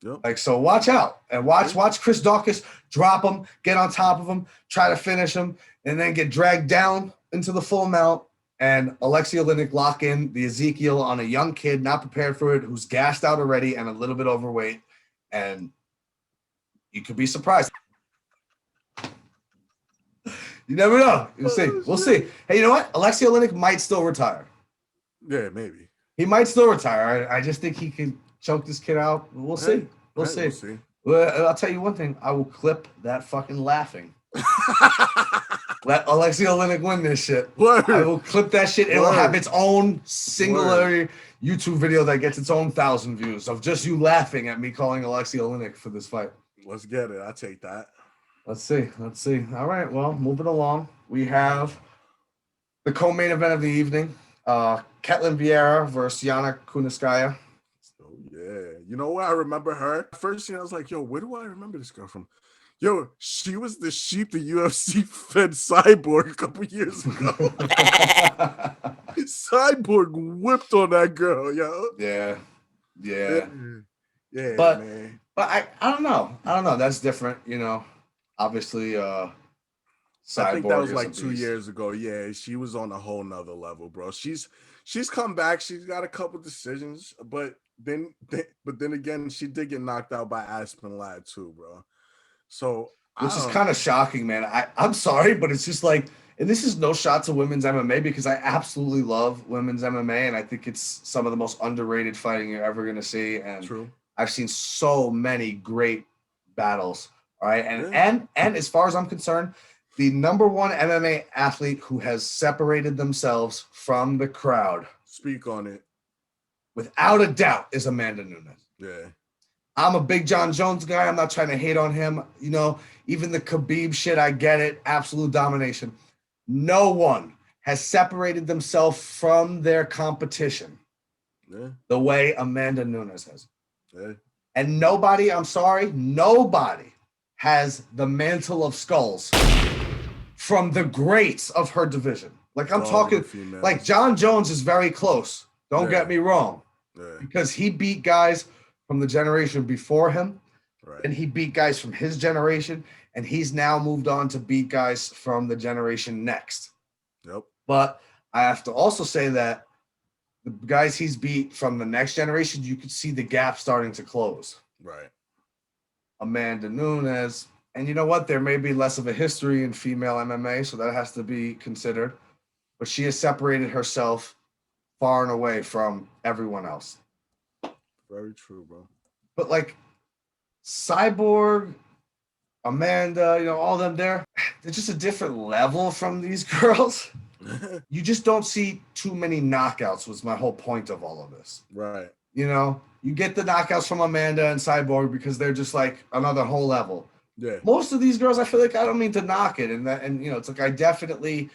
Yep. Like, so watch out and watch Chris Daukaus drop him, get on top of him, try to finish him, and then get dragged down into the full mount. And Alexei Oleinik lock in the Ezekiel on a young kid, not prepared for it, who's gassed out already and a little bit overweight. And you could be surprised. You never know. We'll see. Hey, you know what? Alexei Oleinik might still retire. Yeah, maybe. He might still retire. I just think he can choke this kid out. We'll see. We'll see. Well, I'll tell you one thing. I will clip that fucking laughing. Let Alexei Oleinik win this shit. Word. I will clip that shit. It will have its own singular YouTube video that gets its own 1,000 views of just you laughing at me calling Alexei Oleinik for this fight. Let's get it. I'll take that. Let's see. All right. Well, moving along. We have the co-main event of the evening. Ketlin Vieira versus Yana Kunitskaya. Oh, yeah. You know what? I remember her. First thing I was like, yo, where do I remember this girl from? Yo, she was the sheep the UFC fed Cyborg a couple years ago. Cyborg whipped on that girl, yo. Yeah. But, man. But I don't know. That's different, Obviously, Cyborg. I think that was like 2 years ago. Yeah, she was on a whole nother level, bro. She's come back. She's got a couple decisions, but then again, she did get knocked out by Aspen Ladd too, bro. So which is kind of shocking, man. I'm sorry, but it's just like, and this is no shot to women's MMA because I absolutely love women's MMA, and I think it's some of the most underrated fighting you're ever gonna see. And true. I've seen so many great battles All right. And as far as I'm concerned, the number one MMA athlete who has separated themselves from the crowd, Speak on it. without a doubt, is Amanda Nunes. Yeah. I'm a big John Jones guy. I'm not trying to hate on him. You know, even the Khabib shit, I get it. Absolute domination. No one has separated themselves from their competition the way Amanda Nunes has. Yeah. And nobody, I'm sorry, nobody has the mantle of skulls from the greats of her division. Like I'm talking, like John Jones is very close. Don't get me wrong. Yeah. Because he beat guys from the generation before him, and he beat guys from his generation, and he's now moved on to beat guys from the generation next. Yep. But I have to also say that the guys he's beat from the next generation, you could see the gap starting to close. Right. Amanda Nunes, and you know what? There may be less of a history in female MMA, so that has to be considered. But she has separated herself far and away from everyone else. Very true, bro. But like Cyborg, Amanda, you know, all them they're just a different level from these girls. You just don't see too many knockouts was my whole point of all of this. Right. You know, you get the knockouts from Amanda and Cyborg because they're just like another whole level. Yeah. Most of these girls, I feel like I don't mean to knock it. And you know, it's like I definitely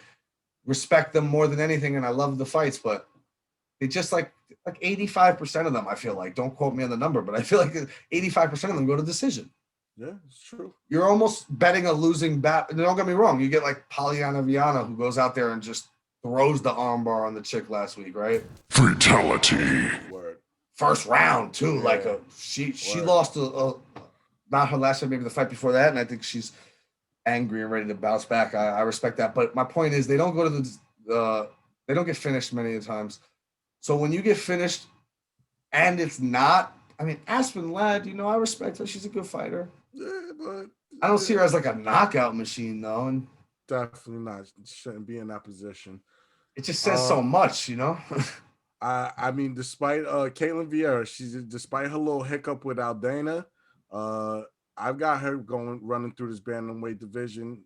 respect them more than anything and I love the fights, but they just like 85% of them, I feel like, don't quote me on the number, but I feel like 85% of them go to decision. Yeah, it's true. You're almost betting a losing bat. Don't get me wrong. You get like Polyana Viana, who goes out there and just throws the armbar on the chick last week, right? Fatality. Word. First round too. Yeah. Like she lost not her last fight, maybe the fight before that, and I think she's angry and ready to bounce back. I respect that, but my point is they don't go to they don't get finished many times. So when you get finished, and it's not, I mean, Aspen Ladd, you know, I respect her. She's a good fighter. Yeah, but I don't see her as like a knockout machine, though. And definitely not. Shouldn't be in that position. it just says so much, you know? I mean, despite Caitlin Vieira, despite her little hiccup with Aldana, I've got her running through this bantamweight division.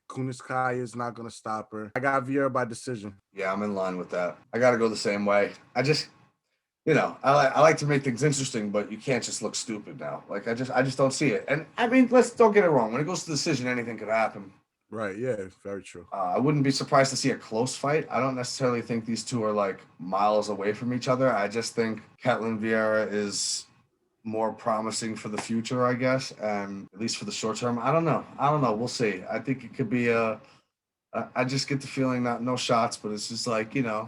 Kuniskaya is not gonna stop her. I got Vieira by decision. Yeah, I'm in line with that. I gotta go the same way. I just, you know, I like to make things interesting, but you can't just look stupid now. Like I just don't see it. And I mean, don't get it wrong. When it goes to decision, anything could happen. Right. Yeah. Very true. I wouldn't be surprised to see a close fight. I don't necessarily think these two are like miles away from each other. I just think Ketlin Vieira is more promising for the future, I guess, and at least for the short term. I don't know. We'll see. I think it could be I just get the feeling no shots, but it's just like, you know,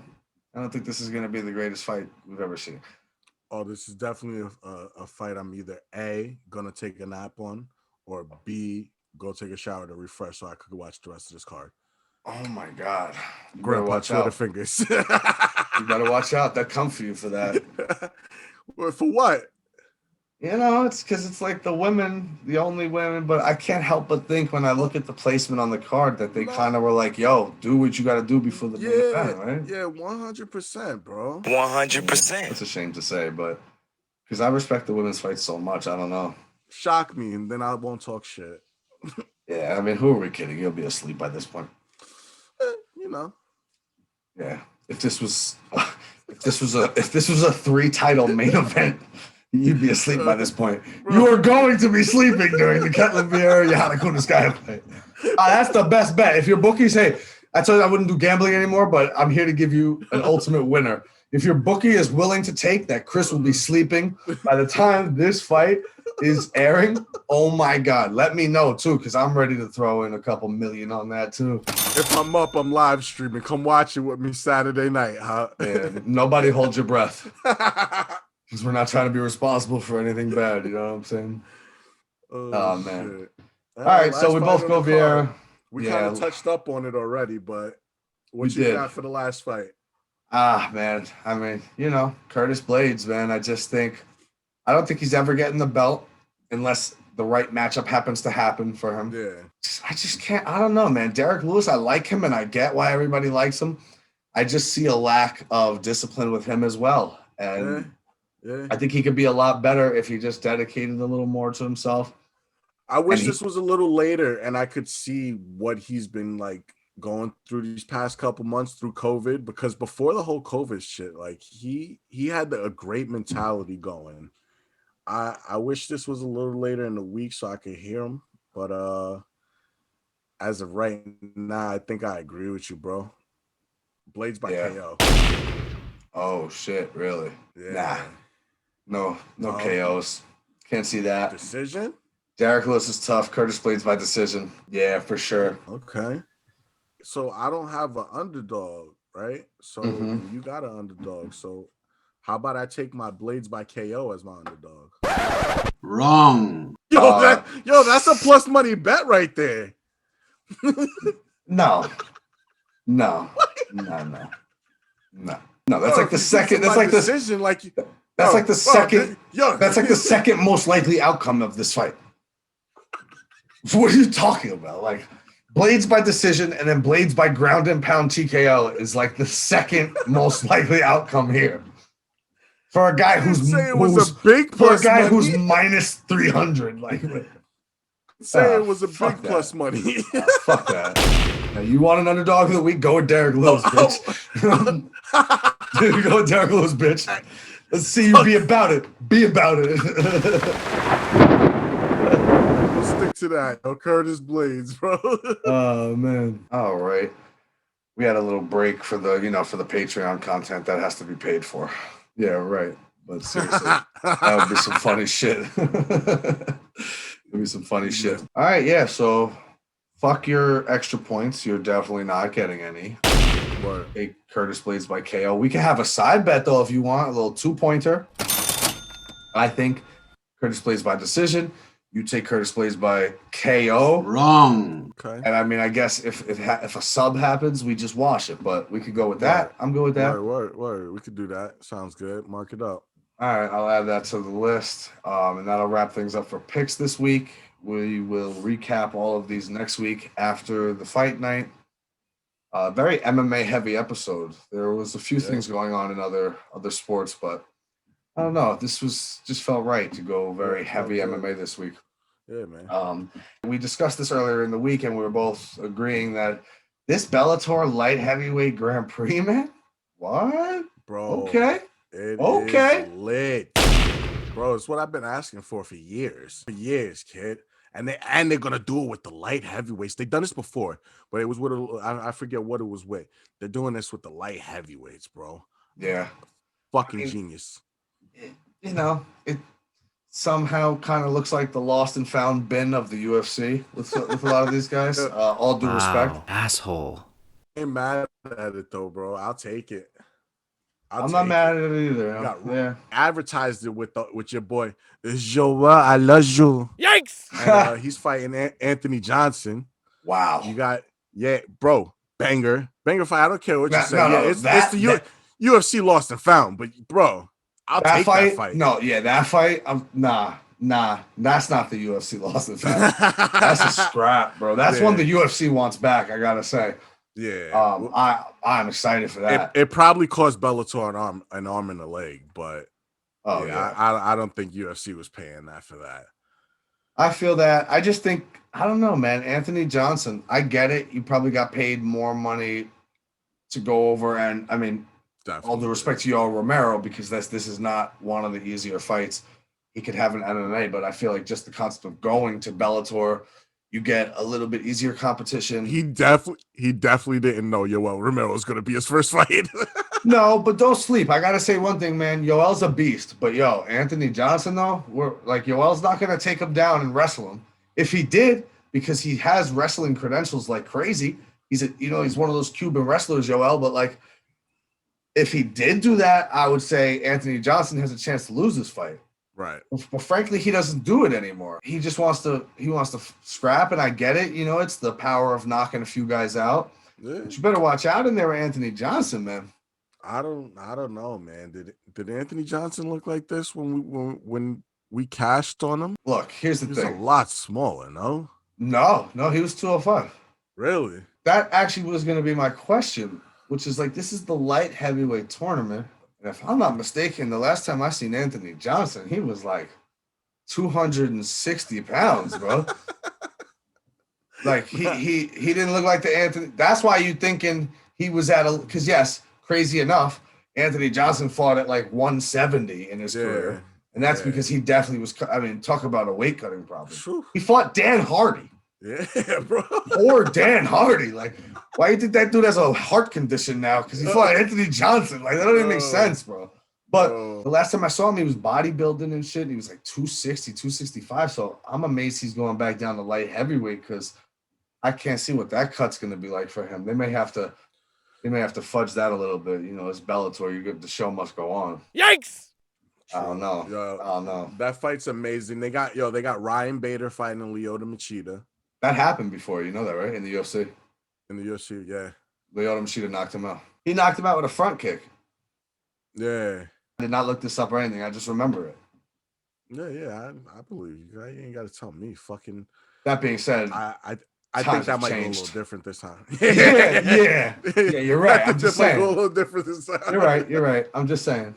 I don't think this is going to be the greatest fight we've ever seen. Oh, this is definitely a fight I'm either A, going to take a nap on, or B, go take a shower to refresh so I could watch the rest of this card. Oh, my God. You Grandpa Twitter fingers. You better watch out. They'll come for you for that. For what? You know, it's because it's like the only women, but I can't help but think when I look at the placement on the card that they kind of were like, yo, do what you got to do before the main event, right? Yeah, 100%, bro. 100%. It's a shame to say, but because I respect the women's fight so much, I don't know. Shock me, and then I won't talk shit. Yeah, I mean, who are we kidding? You'll be asleep by this point. You know. Yeah, if this was a 3-title main event, you'd be asleep by this point. You are going to be sleeping during the Ketlin Vieira Yana Kuniskaya fight. That's the best bet. If your bookies, hey, I told you I wouldn't do gambling anymore, but I'm here to give you an ultimate winner. If your bookie is willing to take that Chris will be sleeping by the time this fight is airing, oh my God, let me know too, because I'm ready to throw in a couple million on that too. If I'm up, I'm live streaming. Come watch it with me Saturday night, huh? Yeah, nobody hold your breath. Because we're not trying to be responsible for anything bad, you know what I'm saying? Oh man. Shit. All right, so we both go Vieira. We kind of touched up on it already, but what you got for the last fight? Man. I mean, you know, Curtis Blaydes, man. I don't think he's ever getting the belt unless the right matchup happens to happen for him. Yeah. I just can't. I don't know, man. Derek Lewis, I like him and I get why everybody likes him. I just see a lack of discipline with him as well. And I think he could be a lot better if he just dedicated a little more to himself. I wish this was a little later and I could see what he's been like going through these past couple months through COVID, because before the whole COVID shit, like he had a great mentality going. I wish this was a little later in the week so I could hear him, but as of right now, I think I agree with you, bro. Blaydes by KO. Oh shit, really? Yeah. Nah. No KOs. Can't see that. Decision? Derek Lewis is tough. Curtis Blaydes by decision. Yeah, for sure. Okay. So I don't have an underdog, right? So you got an underdog. So how about I take my Blaydes by KO as my underdog? Wrong. Yo, that's a plus money bet right there. No. That's like the second. That's like decision. That's like the second. That's like the second most likely outcome of this fight. What are you talking about? Like Blaydes by decision and then Blaydes by ground and pound TKO is like the second most likely outcome here. For a guy who's minus 300, like say it was a big plus money. Fuck that. Now you want an underdog of the week? Go with Derek Lewis, bitch. Dude, go with Derek Lewis, bitch. Let's see you be about it. Be about it. Stick to that. No Curtis Blaydes, bro. Oh man. All right. We had a little break for the Patreon content that has to be paid for. Yeah, right. But seriously, that would be some funny shit. It'd be some funny shit. All right, yeah. So, fuck your extra points. You're definitely not getting any. Take Curtis Blaydes by KO. We can have a side bet though if you want, a little 2-pointer. I think Curtis Blaydes by decision. You take Curtis Blaydes by KO. Wrong. Okay. And I mean, I guess if a sub happens, we just wash it. But we could go with that. I'm good with that. Word. We could do that. Sounds good. Mark it up. All right, I'll add that to the list. And that'll wrap things up for picks this week. We will recap all of these next week after the fight night. Very MMA heavy episode. There was a few things going on in other sports, but I don't know. This just felt right to go very heavy MMA this week. Yeah, man. We discussed this earlier in the week, and we were both agreeing that this Bellator light heavyweight Grand Prix, man. What? Bro. Okay. It is lit. Bro, it's what I've been asking for years. For years, kid. And they're gonna do it with the light heavyweights. They've done this before, but it was with I forget what it was with. They're doing this with the light heavyweights, bro. Yeah. Fucking genius. It somehow kind of looks like the lost and found bin of the UFC with a lot of these guys. All due respect. Asshole. I ain't mad at it though, bro. I'll take it. I'm not mad at it either. Advertised it with your boy Joel. I love you. Yikes! And, he's fighting Anthony Johnson. Wow. You got bro, banger fight. I don't care what you say. It's the UFC lost and found, but bro, I'll take that fight. No, yeah, that fight. Nah. That's not the UFC lost and found. That's a scrap, bro. That's one the UFC wants back. I gotta say. Yeah, I'm excited for that. It probably cost Bellator an arm and a leg, but I don't think UFC was paying that for that. I feel that. I just think I don't know, man. Anthony Johnson, I get it. You probably got paid more money to go over, and I mean, definitely. All due respect to Yoel Romero, because this is not one of the easier fights he could have in MMA. But I feel like just the concept of going to Bellator. You get a little bit easier competition. He definitely didn't know Yoel Romero was going to be his first fight. No, but don't sleep. I got to say one thing, man. Yoel's a beast. But, Anthony Johnson, though, Yoel's not going to take him down and wrestle him. If he did, because he has wrestling credentials like crazy. He's one of those Cuban wrestlers, Yoel. But, if he did do that, I would say Anthony Johnson has a chance to lose this fight. Right. But frankly, he doesn't do it anymore. He just wants to scrap, and I get it. It's the power of knocking a few guys out. Yeah. But you better watch out in there with Anthony Johnson, man. I don't know, man. Did Anthony Johnson look like this when we cashed on him? Look, here's the thing. He's a lot smaller, no? No, he was 205. Really? That actually was going to be my question, which is this is the light heavyweight tournament. And if I'm not mistaken, the last time I seen Anthony Johnson, he was 260 pounds, bro. Like he didn't look like the Anthony. That's why you thinking he was at a, because yes, crazy enough, Anthony Johnson fought at like 170 in his career. And that's because he definitely was, I mean, talk about a weight cutting problem. Whew. He fought Dan Hardy. Yeah, bro. Poor Dan Hardy. Like, why do you think that dude has a heart condition now? Because he fought Anthony Johnson. Like, that doesn't even make sense, bro. But the last time I saw him, he was bodybuilding and shit. He was like 260, 265. So I'm amazed he's going back down to light heavyweight because I can't see what that cut's going to be like for him. They may have to fudge that a little bit. You know, it's Bellator. The show must go on. Yikes! I don't know. I don't know. That fight's amazing. They got Ryan Bader fighting Lyoto Machida. That happened before, you know that, right? In the UFC. In the UFC, yeah. Lyoto Machida knocked him out. He knocked him out with a front kick. Yeah. I did not look this up or anything. I just remember it. Yeah, I believe you. You ain't got to tell me. Fucking. That being said, I think that might go a little different this time. yeah. You're right. I'm just saying. Go a little different this time. You're right. I'm just saying.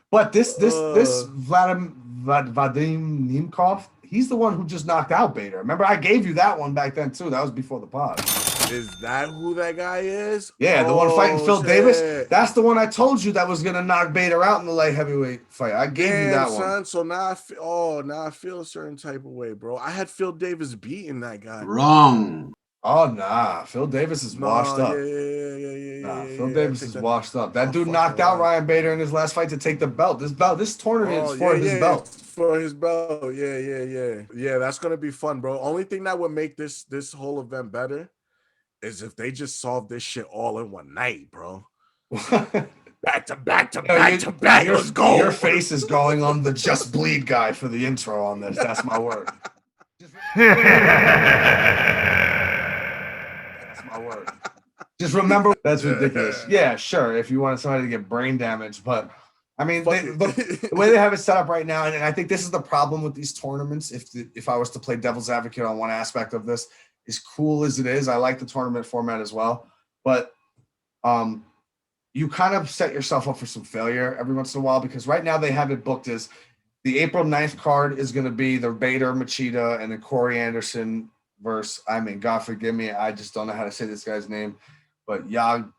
But this Vadim Nemkov, he's the one who just knocked out Bader. Remember, I gave you that one back then too. That was before the pod. Is that who that guy is? Yeah, the one fighting Phil Davis. That's the one I told you that was gonna knock Bader out in the light heavyweight fight. I gave you that one. So now I feel a certain type of way, bro. I had Phil Davis beating that guy. Wrong. Oh nah, Phil Davis is washed up. Phil Davis is washed up. That dude knocked out Ryan Bader in his last fight to take the belt. This tournament is for his belt. For his belt. Yeah. That's gonna be fun, bro. Only thing that would make this whole event better is if they just solve this shit all in one night, bro. back to back. Let's go. Your face is going on the Just Bleed guy for the intro on this. That's my word. That's my word. Just remember, that's ridiculous. Yeah, sure. If you want somebody to get brain damage, but I mean, the way they have it set up right now, and I think this is the problem with these tournaments. If I was to play devil's advocate on one aspect of this, as cool as it is, I like the tournament format as well, but you kind of set yourself up for some failure every once in a while because right now they have it booked as the April 9th card is going to be the Bader Machida and then Corey Anderson versus, I mean, God forgive me, I just don't know how to say this guy's name, but Yagshi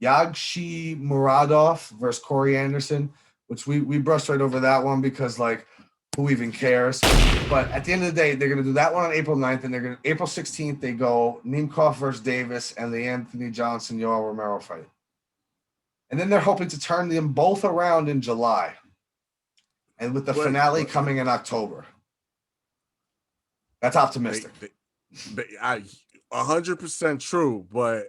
Muradov versus Corey Anderson, which we brushed right over that one because, like, who even cares? But at the end of the day, they're going to do that one on April 9th, and April 16th, they go Nemkov versus Davis and the Anthony Johnson, Yoel Romero fight. And then they're hoping to turn them both around in July. And with the finale coming in October. That's optimistic. 100% true, but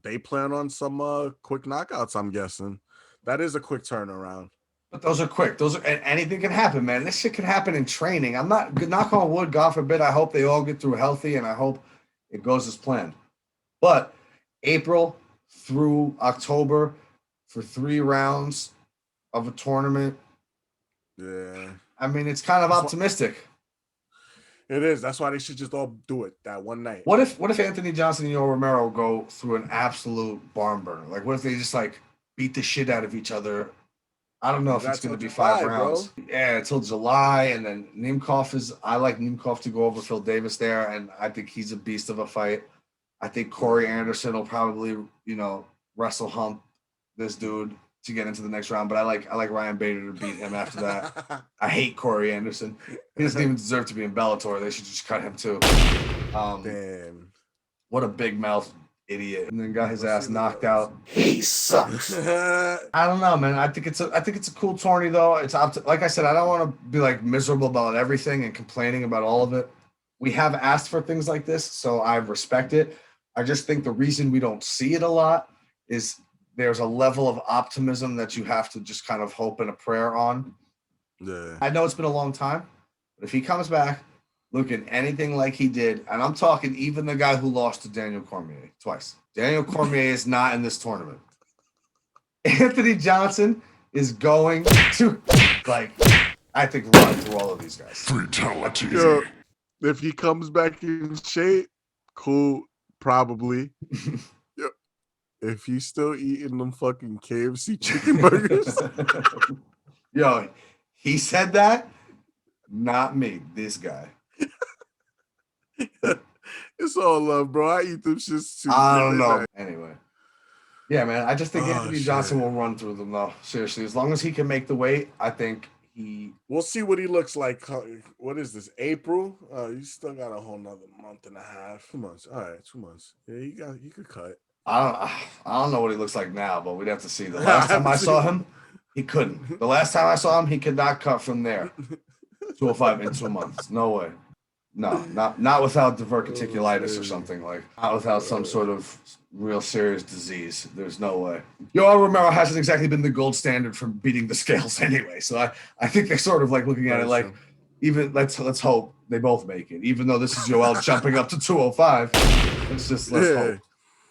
they plan on some quick knockouts, I'm guessing. That is a quick turnaround. But those are quick. And anything can happen, man. This shit can happen in training. I'm not, knock on wood, God forbid. I hope they all get through healthy, and I hope it goes as planned. But April through October for 3 rounds of a tournament. Yeah. I mean, it's kind of optimistic. It is. That's why they should just all do it that one night. What if Anthony Johnson and Yoel Romero go through an absolute barn burner? Like, what if they just, like, beat the shit out of each other? I don't know if it's going to be 5 rounds. Bro. Yeah, until July, and then Nemkov I like Nemkov to go over Phil Davis there, and I think he's a beast of a fight. I think Corey Anderson will probably, wrestle hump this dude to get into the next round, but I like Ryan Bader to beat him after that. I hate Corey Anderson. He doesn't even deserve to be in Bellator. They should just cut him too. Damn. What a big mouth idiot. And then got his ass knocked out. He sucks. I don't know, man. I think it's a cool tourney though. It's like I said, I don't want to be like miserable about everything and complaining about all of it. We have asked for things like this, so I respect it. I just think the reason we don't see it a lot is there's a level of optimism that you have to just kind of hope and a prayer on. Yeah. I know it's been a long time, but if he comes back looking anything like he did, and I'm talking even the guy who lost to Daniel Cormier twice. Daniel Cormier is not in this tournament. Anthony Johnson is going to, I think, run through all of these guys. Fatality. Yo, if he comes back in shape, cool, probably. If he's still eating them fucking KFC chicken burgers. Yo, he said that. Not me. This guy. It's all love, bro. I eat them shits too. I Yeah, don't they know. nice. Anyway. Yeah, man. I just think Oh, Anthony shit. Johnson will run through them, though. Seriously. As long as he can make the weight, I think We'll see what he looks like. What is this? April? You still got a whole nother month and a half. 2 months. All right, 2 months. Yeah, you could cut. I don't know what he looks like now, but we'd have to see. The last time I saw him, he couldn't. The last time I saw him, he could not cut from there. 205 in 2 months. No way. No, not without diverticulitis or something, like not without some sort of real serious disease. There's no way. Yoel Romero hasn't exactly been the gold standard for beating the scales anyway. So I think they're sort of like looking at it like, even let's hope they both make it. Even though this is Yoel jumping up to 205, let's hope.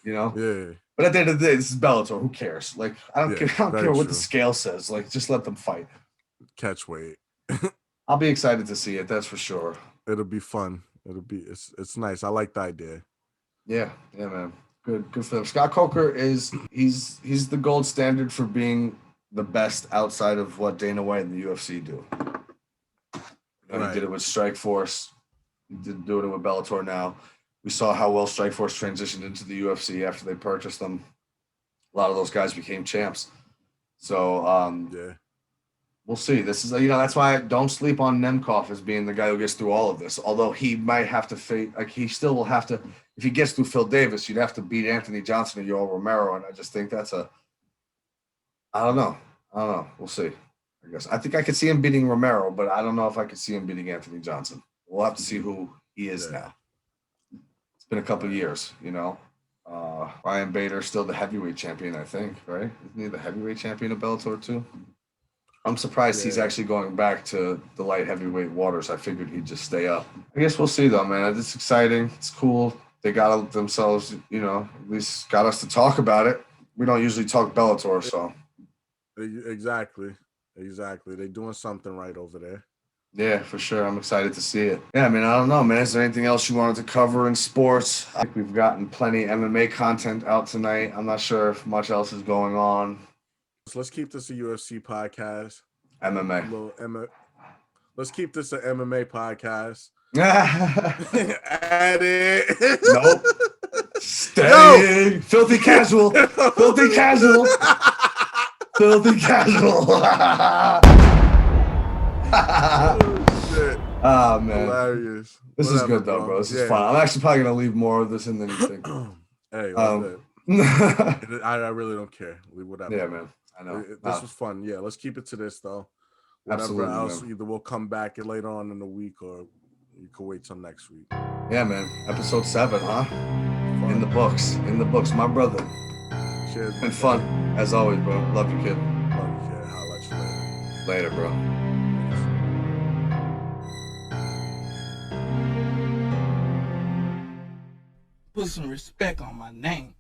You know? Yeah. But at the end of the day, this is Bellator. Who cares? Like, I don't care what the true. scale says. Like, just let them fight. Catch weight. I'll be excited to see it. That's for sure. It'll be fun. It's nice. I like the idea. Yeah, man. Good for them. Scott Coker he's the gold standard for being the best outside of what Dana White and the UFC do. He did it with Strikeforce. He did do it with Bellator now. We saw how well Strikeforce transitioned into the UFC after they purchased them. A lot of those guys became champs. So yeah. We'll see. This is, that's why I don't sleep on Nemkov as being the guy who gets through all of this. Although he might have to face, he still will have to, if he gets through Phil Davis, you'd have to beat Anthony Johnson or Yoel Romero. And I just think that's I don't know. We'll see. I guess. I think I could see him beating Romero, but I don't know if I could see him beating Anthony Johnson. We'll have to see who he is now. It's been a couple of years, Ryan Bader's still the heavyweight champion, I think, right? Isn't he the heavyweight champion of Bellator too? I'm surprised he's actually going back to the light heavyweight waters. I figured he'd just stay up. I guess we'll see, though, man. It's exciting. It's cool. They got themselves, at least got us to talk about it. We don't usually talk Bellator, so. Exactly. They're doing something right over there. Yeah, for sure. I'm excited to see it. Yeah, I mean, I don't know, man. Is there anything else you wanted to cover in sports? I think we've gotten plenty of MMA content out tonight. I'm not sure if much else is going on. So let's keep this a UFC podcast. MMA. Let's keep this an MMA podcast. Add it. Nope. Stay. Filthy casual. Filthy casual. Filthy casual. Oh, man. Hilarious. This is good, though, bro. This is fun. I'm actually probably going to leave more of this in than you think. Hey, I really don't care. Leave whatever. Yeah, man. I know. This was fun. Yeah, let's keep it to this, though. Whatever Absolutely, else, man. either we'll come back later on in the week or you can wait till next week. Yeah, man. Episode 7, huh? Fun. In the books. My brother. Cheers. Been fun, as always, bro. Love you, kid. Love you, kid. Holla at you later. Later, bro. Put some respect on my name.